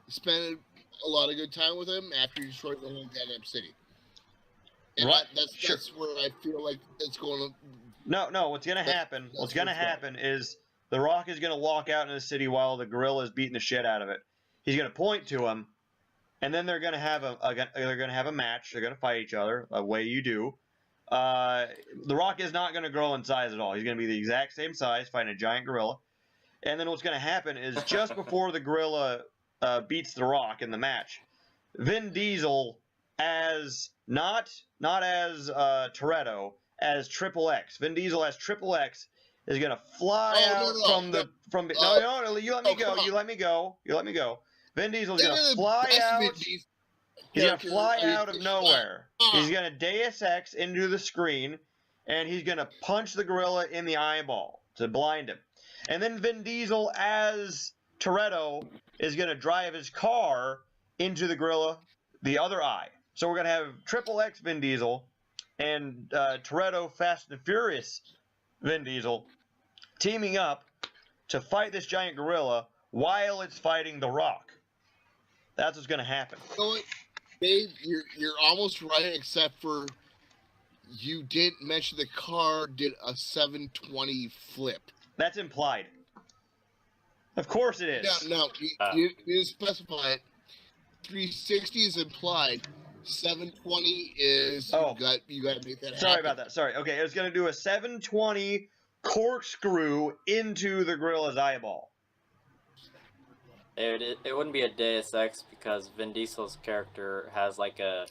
spend a lot of good time with him after he destroyed the whole goddamn city. And that's where I feel like it's going to. No. What's gonna happen? What's gonna happen is The Rock is gonna walk out in the city while the gorilla is beating the shit out of it. He's gonna point to him, and then they're gonna have a match. They're gonna fight each other, the way you do. The Rock is not gonna grow in size at all. He's gonna be the exact same size, fighting a giant gorilla. And then what's going to happen is just before the gorilla beats The Rock in the match, Vin Diesel as not as Toretto, as Triple X. Vin Diesel as Triple X is going to fly out no, you let me go. You let me go. You let me go. Vin Diesel is going to fly out. He's going to fly out of nowhere. He's going to Deus Ex into the screen, and he's going to punch the gorilla in the eyeball to blind him. And then Vin Diesel as Toretto is going to drive his car into the gorilla, the other eye. So we're going to have Triple X Vin Diesel and Toretto Fast and Furious Vin Diesel teaming up to fight this giant gorilla while it's fighting The Rock. That's what's going to happen. So, Dave, you're almost right, except for you didn't mention the car did a 720 flip. That's implied. Of course it is. No, you didn't specify it. 360 is implied. 720 is you got to make that happen. Sorry about that. Sorry. Okay, it's going to do a 720 corkscrew into the gorilla's eyeball. It wouldn't be a Deus Ex because Vin Diesel's character has like an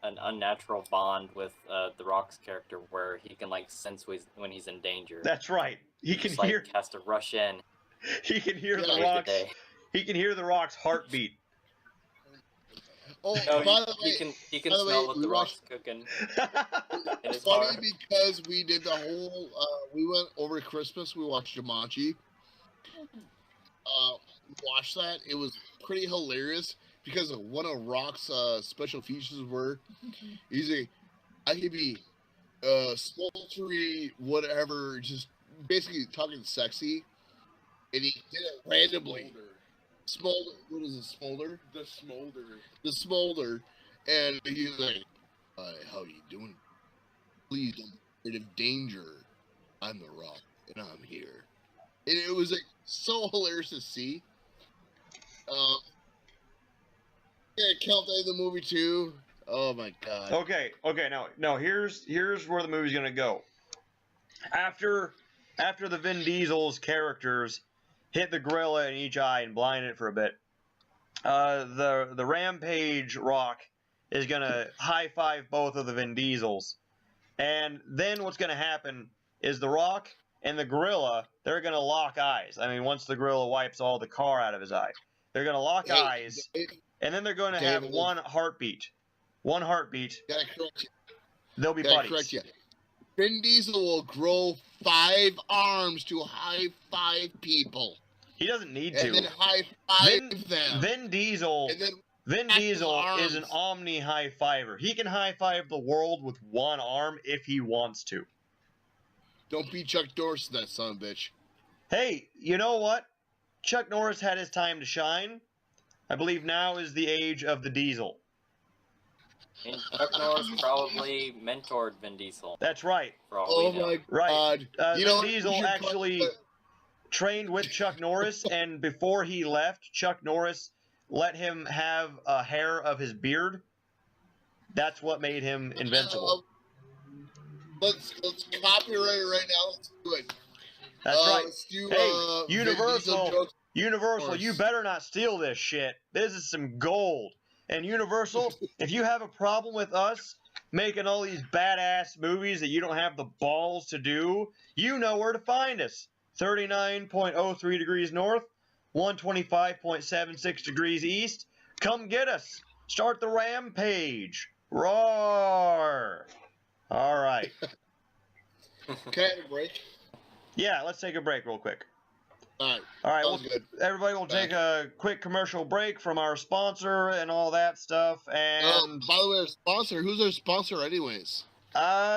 unnatural bond with The Rock's character where he can like sense when he's in danger. That's right. He can hear. Like, has to rush in. He can hear The Rock's. He can hear The Rock's heartbeat. Oh, no, by the way, he can smell what The Rock's cooking. It's funny because we did the whole. We went over Christmas. We watched Jumanji. Watched that. It was pretty hilarious because of one of Rock's special features were he's I could be sultry, whatever, just basically talking sexy, and he did it randomly. Smolder. What is it? Smolder? The smolder. The smolder. And he's like, "Hi, how you doing? Please don't be afraid of danger. I'm The Rock, and I'm here." And it was like so hilarious to see. Yeah, count that in the movie too. Oh my god. Okay. No. Here's where the movie's gonna go. After the Vin Diesel's characters hit the gorilla in each eye and blind it for a bit, the Rampage Rock is gonna high five both of the Vin Diesels, and then what's gonna happen is The Rock and the gorilla, they're gonna lock eyes. I mean, once the gorilla wipes all the car out of his eye, they're gonna lock eyes, and then they're gonna have one heartbeat. One heartbeat. Gotta correct you. They'll be buddies. Correct you. Vin Diesel will grow 5 arms to high five people. He doesn't need to. And then high five them. Vin Diesel is an omni high fiver. He can high five the world with one arm if he wants to. Don't be Chuck Norris, that son of a bitch. Hey, you know what? Chuck Norris had his time to shine. I believe now is the age of the Diesel. And Chuck Norris probably mentored Vin Diesel. That's right. Oh my god. Vin Diesel actually trained with Chuck Norris, and before he left, Chuck Norris let him have a hair of his beard. That's what made him invincible. Let's copyright it right now. Let's do it. That's right. Let's do, hey, Universal, you better not steal this shit. This is some gold. And Universal, if you have a problem with us making all these badass movies that you don't have the balls to do, you know where to find us. 39.03 degrees north, 125.76 degrees east. Come get us. Start the rampage. Roar. All right. Can I have a break? Yeah, let's take a break real quick. All right. Everybody will take a quick commercial break from our sponsor and all that stuff. And by the way, our sponsor. Who's our sponsor, anyways?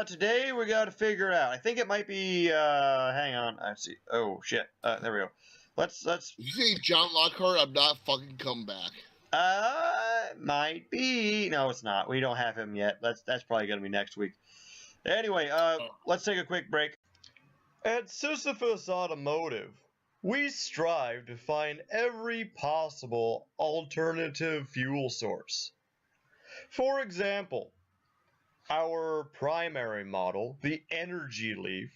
Today we got to figure it out. I think it might be. Hang on. I see. Oh shit. There we go. Let's. If you say John Lockhart, I'm not fucking coming back. Might be. No, it's not. We don't have him yet. That's probably gonna be next week. Anyway, let's take a quick break. At Sisyphus Automotive, we strive to find every possible alternative fuel source. For example, our primary model, the Energy Leaf,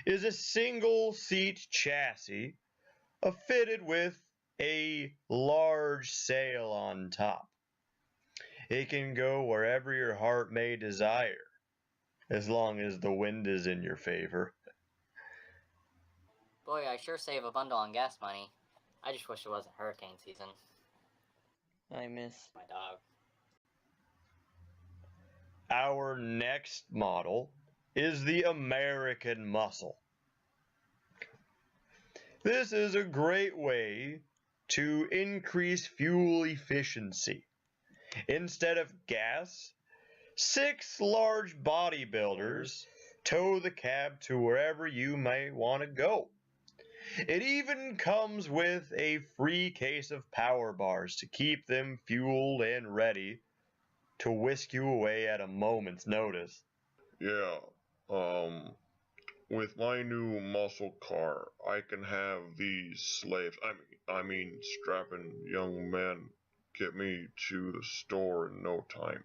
is a single-seat chassis fitted with a large sail on top. It can go wherever your heart may desire, as long as the wind is in your favor. Boy, I sure save a bundle on gas money. I just wish it wasn't hurricane season. I miss my dog. Our next model is the American Muscle. This is a great way to increase fuel efficiency. Instead of gas, 6 large bodybuilders tow the cab to wherever you may want to go. It even comes with a free case of power bars to keep them fueled and ready to whisk you away at a moment's notice. Yeah, with my new muscle car, I can have these slaves, I mean strapping young men, get me to the store in no time.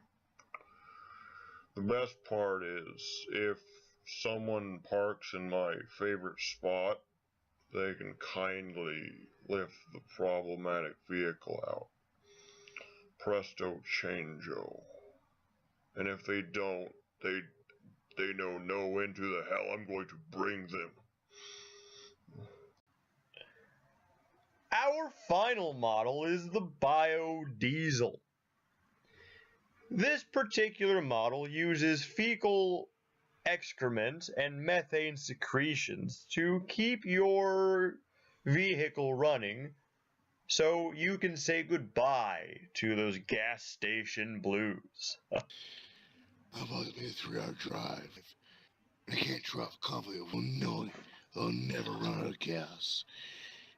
The best part is, if someone parks in my favorite spot, they can kindly lift the problematic vehicle out. Presto changeo. And if they don't, they know no end to the hell I'm going to bring them. Our final model is the biodiesel. This particular model uses fecal excrement and methane secretions to keep your vehicle running so you can say goodbye to those gas station blues. How about maybe a 3-hour drive? I can't drive confidently. Well, no, I'll never run out of gas.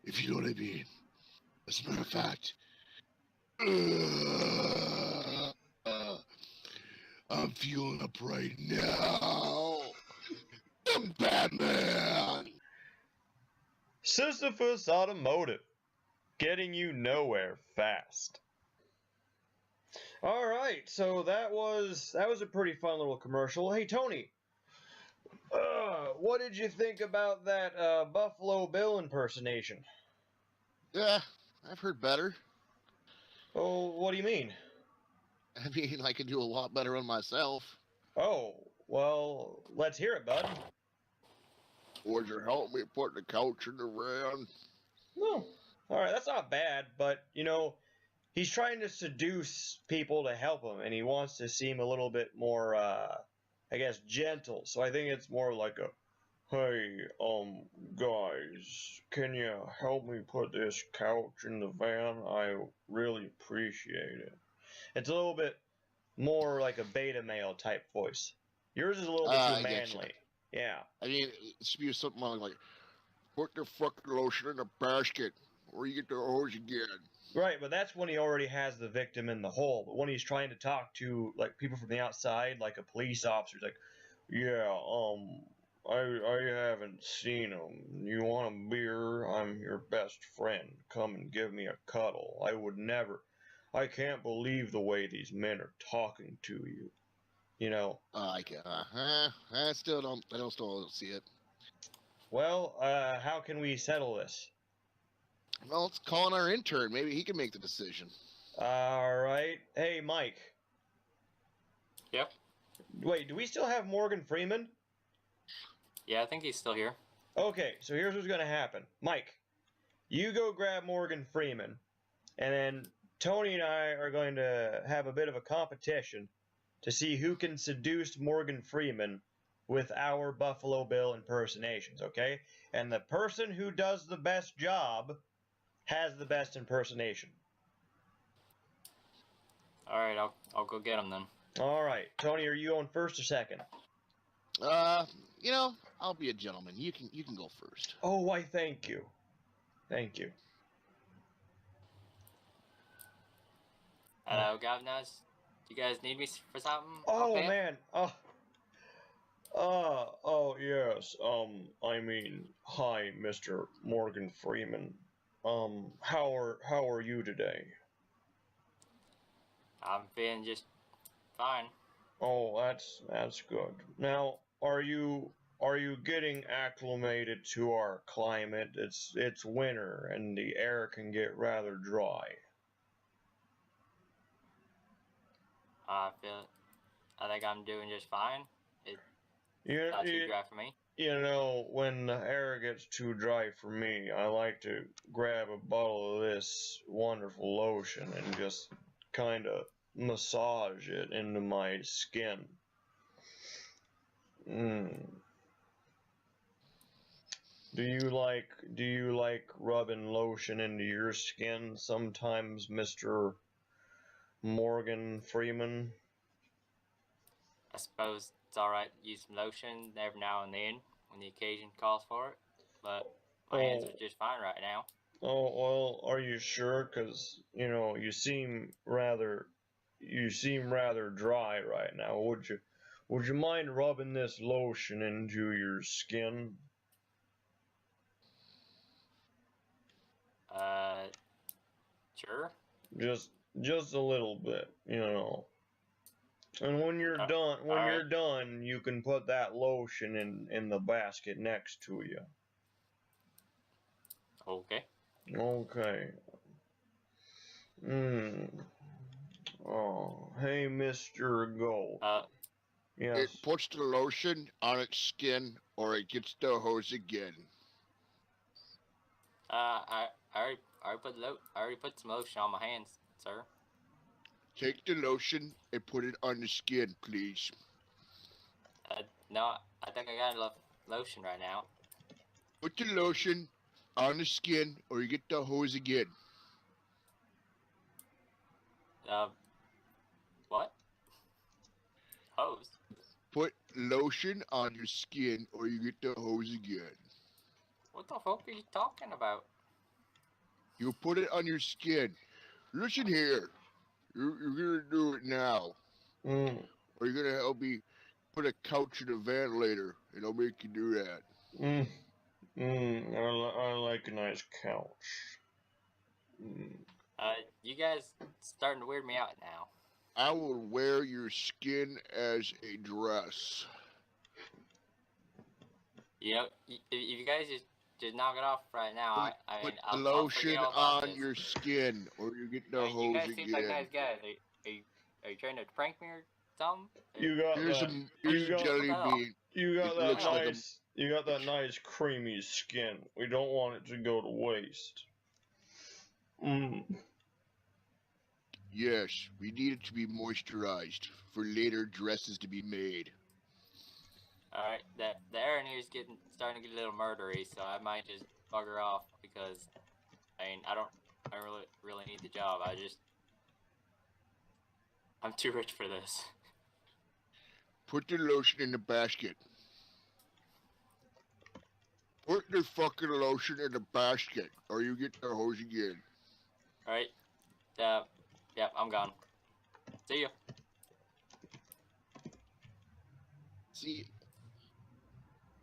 If you know what I mean. As a matter of fact, I'm fueling up right now. I'm Batman. Sisyphus Automotive, getting you nowhere fast. All right, so that was a pretty fun little commercial. Hey Tony, what did you think about that Buffalo Bill impersonation? Yeah, I've heard better. Oh, what do you mean? I mean, I can do a lot better on myself. Oh, well, let's hear it, bud. Would you help me put the couch in the van? No. All right, that's not bad, but, you know, he's trying to seduce people to help him, and he wants to seem a little bit more, I guess, gentle. So I think it's more like a, hey, guys, can you help me put this couch in the van? I really appreciate it. It's a little bit more like a beta male type voice. Yours is a little bit too manly. Yeah. I mean, it should be something like, put the fucking lotion in the basket, or you get the hose again. Right, but that's when he already has the victim in the hole. But when he's trying to talk to like people from the outside, like a police officer, he's like, yeah, I haven't seen him. You want a beer? I'm your best friend. Come and give me a cuddle. I would never. I can't believe the way these men are talking to you. You know. I still don't see it. Well, how can we settle this? Well, let's call in our intern. Maybe he can make the decision. All right. Hey, Mike. Yep. Wait, do we still have Morgan Freeman? Yeah, I think he's still here. Okay, so here's what's going to happen. Mike, you go grab Morgan Freeman, and then Tony and I are going to have a bit of a competition to see who can seduce Morgan Freeman with our Buffalo Bill impersonations, okay? And the person who does the best job has the best impersonation. All right, I'll go get him then. All right, Tony, are you going first or second? You know, I'll be a gentleman. You can go first. Oh, why, thank you. Thank you. Hello, governors. Do you guys need me for something? Oh, okay? man. Oh, yes. I mean, hi, Mr. Morgan Freeman. How are you today? I'm feeling just fine. Oh, that's good. Now, are you are you getting acclimated to our climate? It's winter and the air can get rather dry. I think I'm doing just fine. It's not too dry for me. You know, when the air gets too dry for me, I like to grab a bottle of this wonderful lotion and just kind of massage it into my skin. Do you like rubbing lotion into your skin sometimes, Mr. Morgan Freeman? I suppose it's alright to use some lotion every now and then when the occasion calls for it, but my hands are just fine right now. Oh, well, are you sure? 'Cause, you know, you seem rather dry right now. Would you mind rubbing this lotion into your skin? Sure. Just a little bit, you know. And when you're done, you can put that lotion in the basket next to you. Okay. Okay. Oh, hey, Mr. Gold. Yes. It puts the lotion on its skin, or it gets the hose again. I already put some lotion on my hands, sir. Take the lotion and put it on the skin, please. No, I think I got enough lotion right now. Put the lotion on the skin, or you get the hose again. What? Hose? Put lotion on your skin, or you get the hose again. What the fuck are you talking about? You put it on your skin. Listen here. You're gonna do it now. Or you're gonna help me put a couch in a ventilator, and I'll make you do that. I like a nice couch. You guys starting to weird me out now. I will wear your skin as a dress. You know, if you guys just knock it off right now, Put the lotion on your skin, or you get the hose you guys again. seem like nice guys. Are you trying to prank me or something? You got Here's a jelly bean. You got that nice creamy skin. We don't want it to go to waste. Yes, we need it to be moisturized for later dresses to be made. Alright, the air in here is starting to get a little murdery, so I might just bugger off because I don't really need the job. I'm too rich for this. Put the lotion in the basket. Put the fucking lotion in the basket, or you get the hose again. Alright. Yep, I'm gone. See ya. See,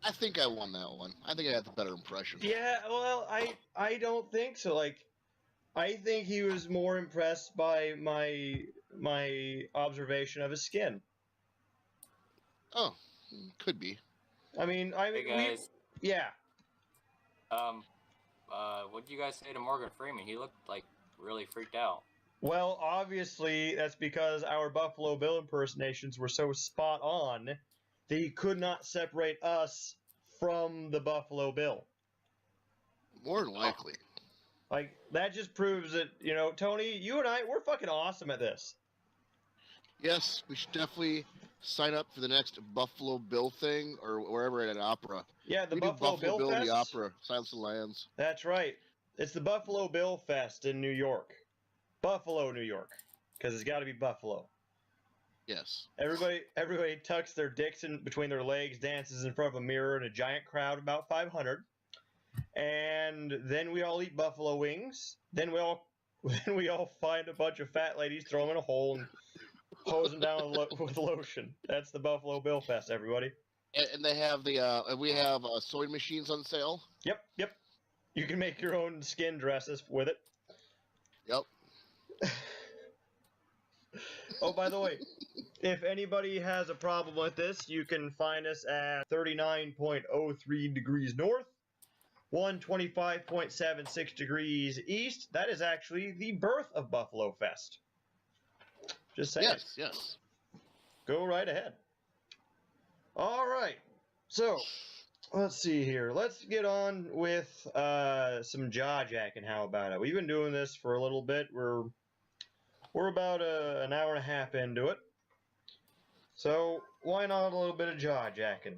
I think I won that one. I think I had the better impression. Yeah, well, I don't think so. Like, I think he was more impressed by my observation of his skin. Oh, could be. I mean, Hey guys. Yeah. What did you guys say to Morgan Freeman? He looked like really freaked out. Well, obviously, that's because our Buffalo Bill impersonations were so spot on that he could not separate us from the Buffalo Bill. More than likely. Like, that just proves that, you know, Tony, you and I, we're fucking awesome at this. Yes, we should definitely sign up for the next Buffalo Bill thing, or wherever at an opera. Yeah, the we Buffalo do Buffalo Bill Fest. the opera, Silence of the Lambs. That's right. It's the Buffalo Bill Fest in New York. Buffalo, New York. Because it's got to be Buffalo. Yes. Everybody tucks their dicks in between their legs, dances in front of a mirror in a giant crowd of about 500. And then we all eat buffalo wings. Then we all find a bunch of fat ladies, throw them in a hole, and hose them down with lotion. That's the Buffalo Bill Fest, everybody. And they have we have sewing machines on sale. Yep. You can make your own skin dresses with it. Yep. Oh, by the way, If anybody has a problem with this, you can find us at 39.03 degrees north, 125.76 degrees east. That is actually the birth of Buffalo Fest. Just saying. Yes, yes. Go right ahead. All right. So, let's see here. Let's get on with some jaw jacking. How about it? We've been doing this for a little bit. We're about an hour and a half into it. So, why not a little bit of jaw jacking?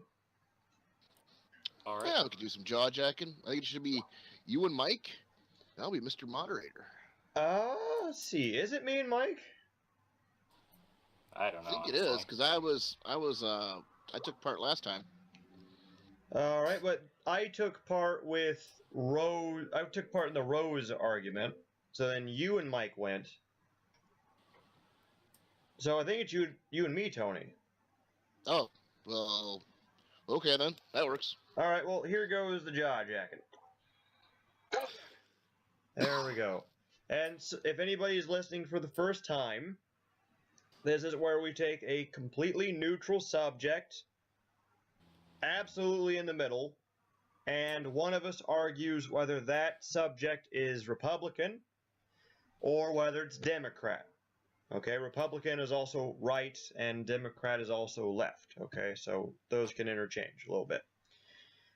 All right. Yeah, we could do some jaw jacking. I think it should be you and Mike. I'll be Mr. Moderator. Let's see. Is it me and Mike? I don't know. I think it is, because I took part last time. All right, but I took part with Rose. I took part in the Rose argument. So then you and Mike went. So I think it's you and me, Tony. Oh, well, okay then. That works. All right, well, here goes the jaw jacking. There we go. And so if anybody's listening for the first time, this is where we take a completely neutral subject, absolutely in the middle, and one of us argues whether that subject is Republican or whether it's Democrat. Okay, Republican is also right and Democrat is also left. Okay, so those can interchange a little bit.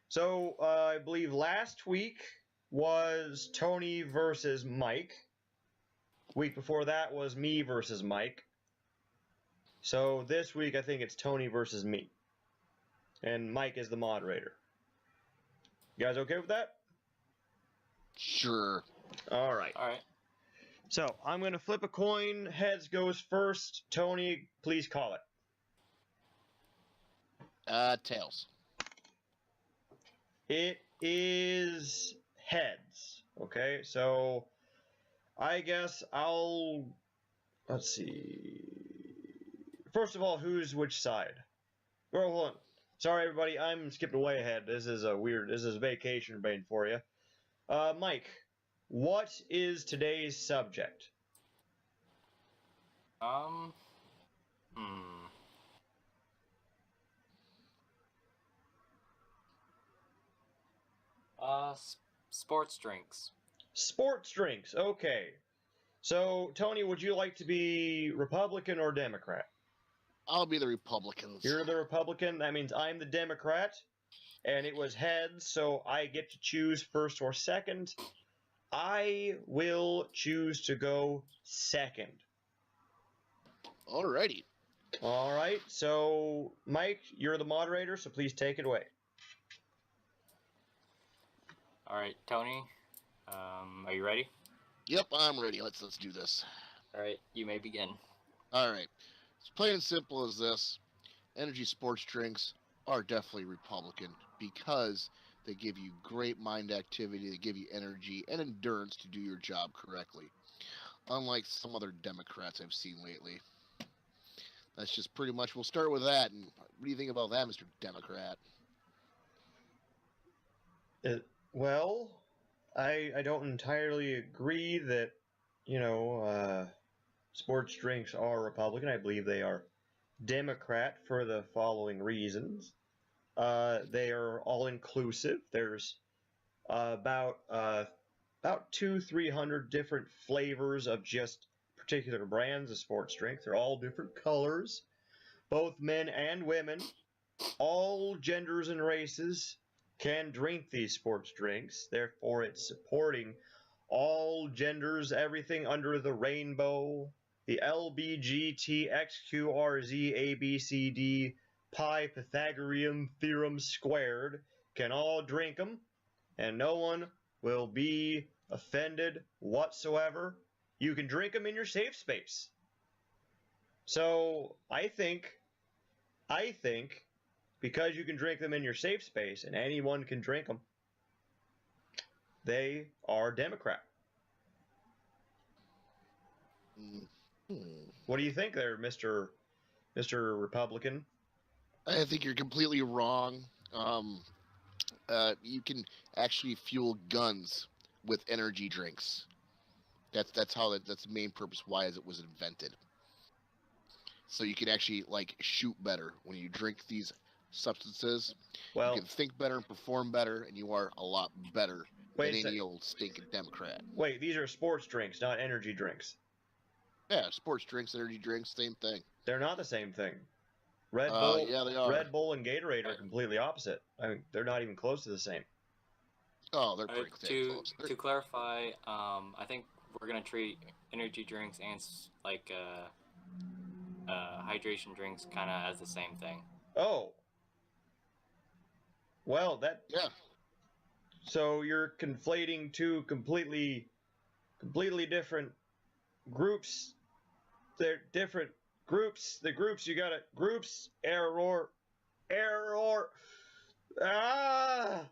So I believe last week was Tony versus Mike. Week before that was me versus Mike. So this week I think it's Tony versus me. And Mike is the moderator. You guys okay with that? Sure. All right. All right. So I'm going to flip a coin. Heads goes first. Tony, please call it. Tails. It is heads. Okay, so I guess let's see. First of all, who's which side? Oh, hold on. Sorry, everybody, I'm skipping way ahead. This is vacation brain for you. Mike, what is today's subject? Sports drinks. Sports drinks, okay. So, Tony, would you like to be Republican or Democrat? I'll be the Republicans. You're the Republican. That means I'm the Democrat. And it was heads, so I get to choose first or second. I will choose to go second. Alrighty. All right. So, Mike, you're the moderator, so please take it away. All right, Tony. Are you ready? Yep, I'm ready. Let's do this. All right, you may begin. All right. It's plain and simple as this. Energy sports drinks are definitely Republican because they give you great mind activity, they give you energy and endurance to do your job correctly. Unlike some other Democrats I've seen lately. That's just pretty much, we'll start with that. And what do you think about that, Mr. Democrat? Well, I don't entirely agree that, sports drinks are Republican. I believe they are Democrat for the following reasons. They are all inclusive. There's about 200-300 different flavors of just particular brands of sports drink. They're all different colors, both men and women, all genders and races can drink these sports drinks. Therefore, it's supporting all genders, everything under the rainbow, the LBGTXQRZ Pi Pythagorean theorem squared can all drink them, and no one will be offended whatsoever. You can drink them in your safe space. So I think because you can drink them in your safe space and anyone can drink them, they are Democrat. What do you think there, Mr. Republican? I think you're completely wrong. You can actually fuel guns with energy drinks. That's the main purpose why it was invented. so you can actually like shoot better when you drink these substances. Well, you can think better and perform better, and you are a lot better than any old stinking Democrat. Wait, these are sports drinks, not energy drinks. Yeah, sports drinks, energy drinks, same thing. They're not the same thing. Red Bull, yeah, they are. Red Bull and Gatorade are completely opposite. I mean, they're not even close to the same. Oh, they're pretty close. To clarify, I think we're gonna treat energy drinks and like hydration drinks kind of as the same thing. Oh. Well, that. Yeah. So you're conflating two completely different groups. They're different groups. The groups you gotta error. Ah.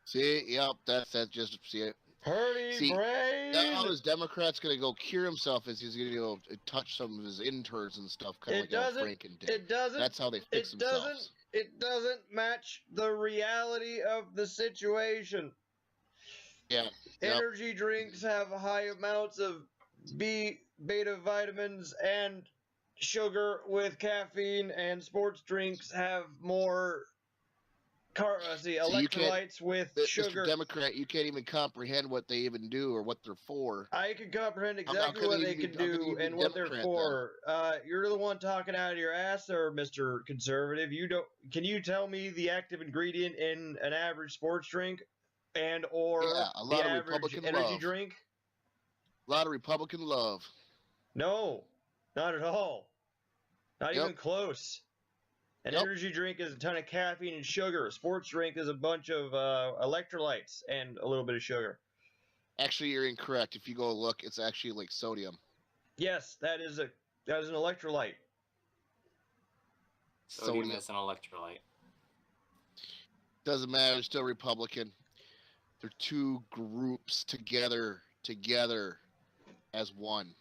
See, yep, that's just see it. Purdy brain. Now this Democrat's gonna go cure himself as he's gonna go touch some of his interns and stuff, kind of like how Franken did. It doesn't. That's how they fix themselves. It doesn't match the reality of the situation. Yeah. Energy drinks have high amounts of beta vitamins and sugar with caffeine, and sports drinks have more electrolytes with sugar. Mr. Democrat, you can't even comprehend what they even do or what they're for. I can comprehend exactly what they can do and what they're for. You're the one talking out of your ass there, Mr. Conservative. Can you tell me the active ingredient in an average sports drink and or the average energy drink? A lot of Republican love. No, not at all. Not even close. An energy drink is a ton of caffeine and sugar. A sports drink is a bunch of electrolytes and a little bit of sugar. Actually, you're incorrect. If you go look, it's actually like sodium. Yes, that is an electrolyte. Sodium is an electrolyte. Doesn't matter. They're still Republican. They're two groups together as one.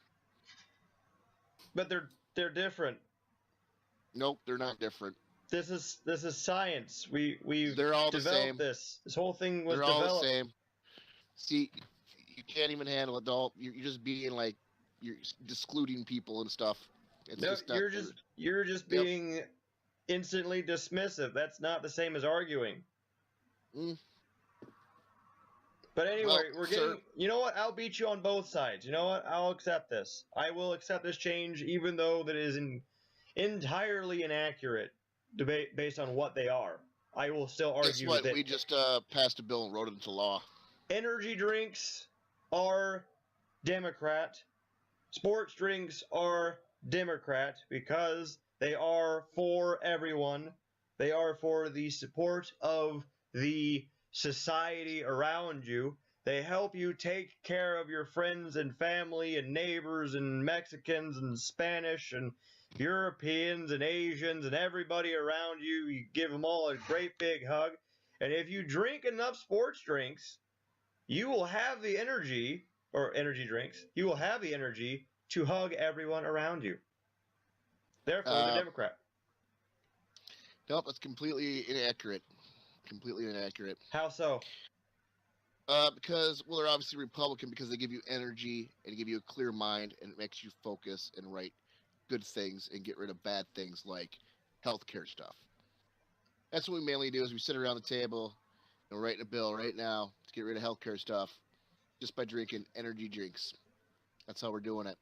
But they're different. Nope, they're not different. This is science. They're all the same. This whole thing was developed. They're all the same. See, you can't even handle it, all. You're just being like you're excluding people and stuff. You're just being instantly dismissive. That's not the same as arguing. But anyway, we're getting. You know what? I'll beat you on both sides. You know what? I'll accept this. I will accept this change, even though that is entirely inaccurate debate based on what they are. I will still argue that we just passed a bill and wrote it into law. Energy drinks are Democrat. Sports drinks are Democrat because they are for everyone. They are for the support of the society around you. They help you take care of your friends and family and neighbors and Mexicans and Spanish and Europeans and Asians and everybody around you. You give them all a great big hug. And if you drink enough sports drinks, you will have the energy, or energy drinks, you will have the energy to hug everyone around you. Therefore, the Democrat. Nope, that's completely inaccurate. Completely inaccurate. How so? Because, well, they're obviously Republican because they give you energy and give you a clear mind and it makes you focus and write good things and get rid of bad things like healthcare stuff. That's what we mainly do is we sit around the table and we're writing a bill right now to get rid of healthcare stuff just by drinking energy drinks. That's how we're doing it.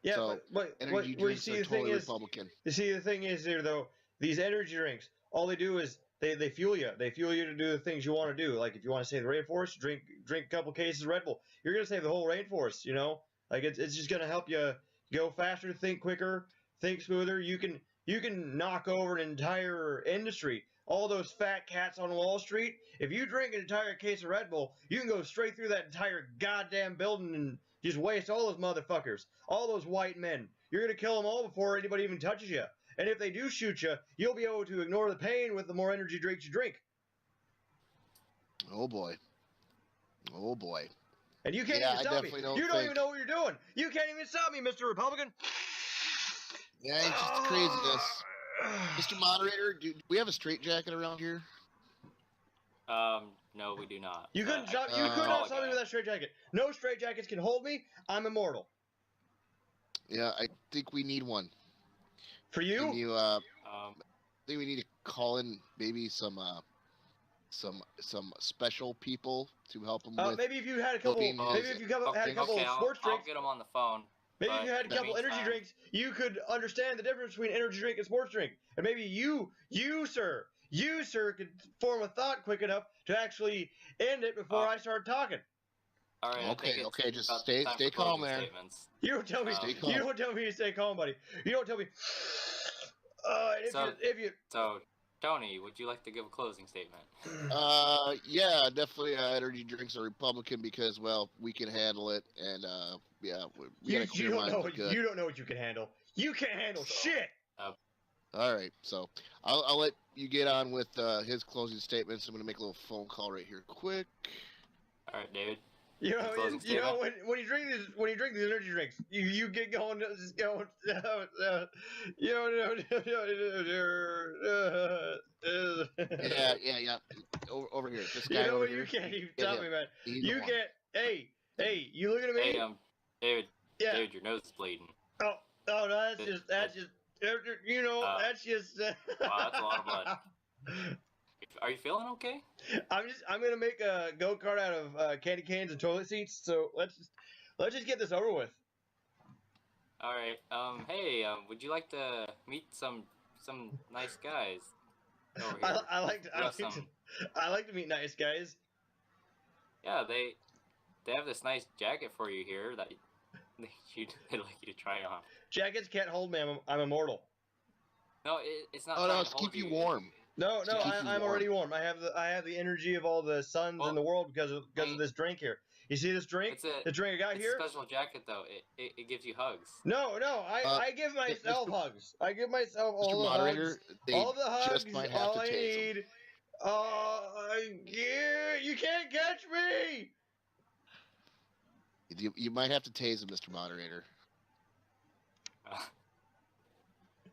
Yeah, so, but energy drinks are totally Republican. You see, the thing is here, though, these energy drinks, all they do is they fuel you. They fuel you to do the things you want to do. Like if you want to save the rainforest, drink a couple cases of Red Bull. You're going to save the whole rainforest, you know? Like it's just going to help you go faster, think quicker, think smoother. You can knock over an entire industry. All those fat cats on Wall Street, if you drink an entire case of Red Bull, you can go straight through that entire goddamn building and just waste all those motherfuckers. All those white men. You're going to kill them all before anybody even touches you. And if they do shoot you, you'll be able to ignore the pain with the more energy drinks you drink. Oh, boy. Oh, boy. And you can't even stop me. You don't even know what you're doing. You can't even stop me, Mr. Republican. Yeah, it's just craziness. Mr. Moderator, do we have a straitjacket around here? No, we do not. You couldn't stop. You could not stop me with that straitjacket. No straitjackets can hold me. I'm immortal. Yeah, I think we need one. For you? Can you I think we need to call in maybe some special people to help them with. Maybe if you had a couple, Maybe if you had a couple of sports I'll drinks. get them on the phone. Maybe if you had a couple energy drinks, you could understand the difference between energy drink and sports drink. And maybe you sir, could form a thought quick enough to actually end it before I start talking. All right. Okay. Just stay calm there. Statements. You don't tell me. You don't tell me to stay calm, buddy. You don't tell me. So, Tony, would you like to give a closing statement? Yeah, definitely. Energy drinks are Republican because, well, we can handle it, and yeah, we got a clear mind. You don't know what you can handle. You can't handle shit. All right, so I'll let you get on with his closing statements. I'm gonna make a little phone call right here, quick. All right, David. You know when you drink these energy drinks, you get going, just going. Yeah. Over here, this guy over here. You can't even tell me, man. You can't. Hey, you looking at me? Hey, David. Yeah. David, your nose is bleeding. Oh no, that's just. That's just. Wow, that's a lot of blood. Are you feeling okay? I'm gonna make a go-kart out of candy canes and toilet seats. So let's just get this over with. All right. Hey. Would you like to meet some nice guys over here? I like to meet nice guys. Yeah, they have this nice jacket for you here that they'd like you to try on. Jackets can't hold me. I'm immortal. No, it's not. Oh no, it's keep you warm. No, I'm already warm. I have the energy of all the suns in the world because of this drink here. You see this drink? The drink I got here? It's a special jacket though. It gives you hugs. No, I give myself hugs. I give myself all the hugs. All the hugs. All I need. You can't catch me. You might have to tase him, Mr. Moderator. I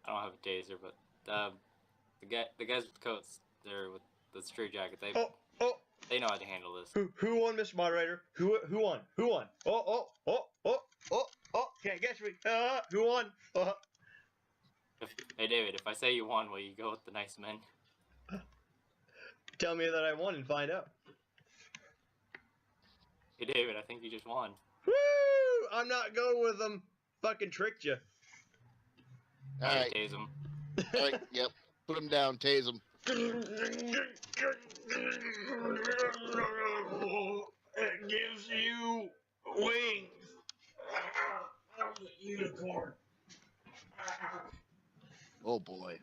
don't have a taser, but the guys with coats, they're with the straight jacket. They know how to handle this. Who won, Mr. Moderator? Who won? Who won? Oh! Can't catch me. Who won? Hey David, if I say you won, will you go with the nice men? Tell me that I won and find out. Hey David, I think you just won. Woo! I'm not going with them. Fucking tricked you. All right. Tase him. All right, yep. Put him down, tase him. It gives you wings. I'm a unicorn. Oh boy.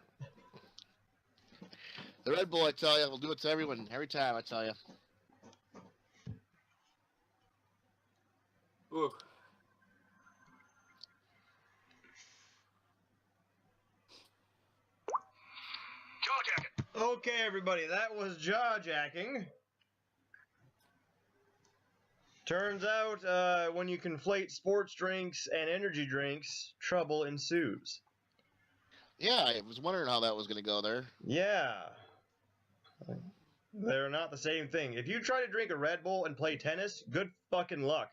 The Red Bull, I tell you, will do it to everyone every time, I tell you. Ooh. Okay, everybody, that was jaw-jacking. Turns out, when you conflate sports drinks and energy drinks, trouble ensues. Yeah, I was wondering how that was going to go there. Yeah. They're not the same thing. If you try to drink a Red Bull and play tennis, good fucking luck.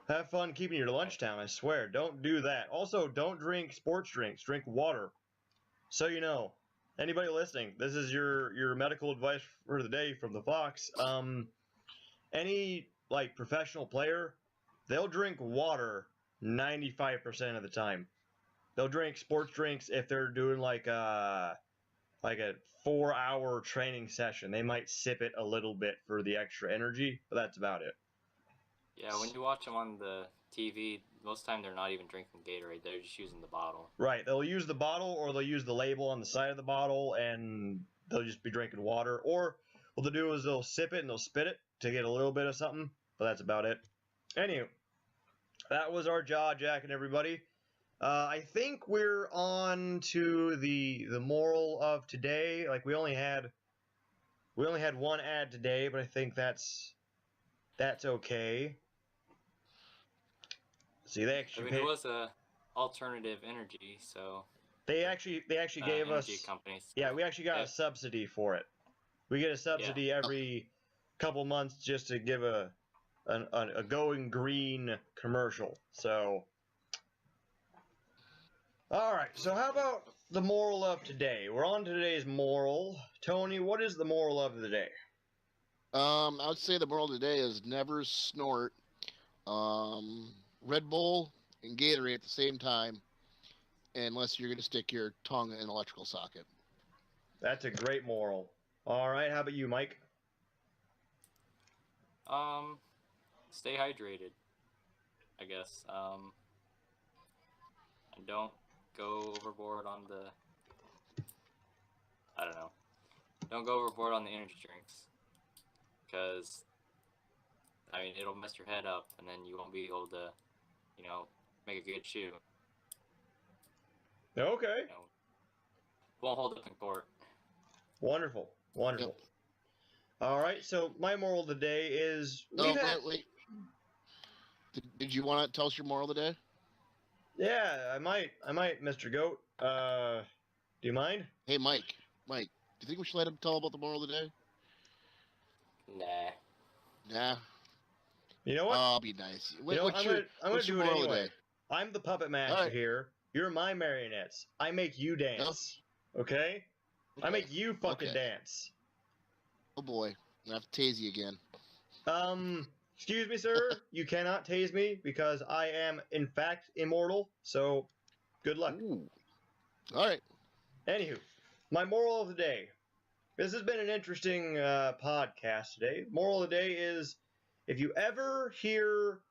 Have fun keeping your lunchtime, I swear. Don't do that. Also, don't drink sports drinks. Drink water. So you know. Anybody listening, this is your medical advice for the day from the Fox. Any, professional player, they'll drink water 95% of the time. They'll drink sports drinks if they're doing, a 4-hour training session. They might sip it a little bit for the extra energy, but that's about it. Yeah, when you watch them on the TV, most of the time they're not even drinking Gatorade. They're just using the bottle. Right. They'll use the bottle, or they'll use the label on the side of the bottle, and they'll just be drinking water. Or what they'll do is they'll sip it and they'll spit it to get a little bit of something, but that's about it. Anyway, that was our jaw jacking, everybody. I think we're on to the moral of today. We only had one ad today, but I think that's okay. See, they actually it was a alternative energy, so they actually gave us companies. Yeah, we actually got a subsidy for it. We get a subsidy every couple months just to give a going green commercial. So All right, so how about the moral of today? We're on today's moral. Tony, what is the moral of the day? I would say the moral today is never snort Red Bull and Gatorade at the same time, unless you're going to stick your tongue in an electrical socket. That's a great moral. All right, how about you, Mike? Stay hydrated, I guess. And don't go overboard on the, I don't know. Don't go overboard on the energy drinks. Because, I mean, it'll mess your head up, and then you won't be able to, you know, make a good shoe. Okay. You know, won't hold up in court. Wonderful. Wonderful. Yep. All right, so my moral today is... wait. Did you want to tell us your moral today? Yeah, I might, Mr. Goat. Do you mind? Hey, Mike, do you think we should let him tell about the moral today? Nah. You know what? Oh, be nice. I'm gonna do it anyway. I'm the puppet master here. You're my marionettes. I make you dance. No? Okay? I make you fucking dance. Oh boy, I have to tase you again. Excuse me, sir. You cannot tase me because I am, in fact, immortal. So, good luck. Ooh. All right. Anywho, my moral of the day. This has been an interesting podcast today. Moral of the day is, if you ever hear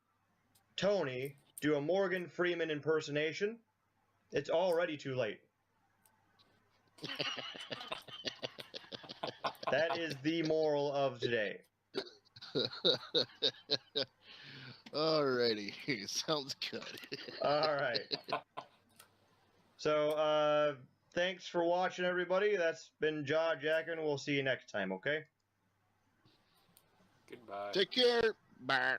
Tony do a Morgan Freeman impersonation, it's already too late. That is the moral of today. Alrighty, sounds good. All right. So, thanks for watching, everybody. That's been Jaw Jackin. We'll see you next time, okay? Goodbye. Take care. Bye.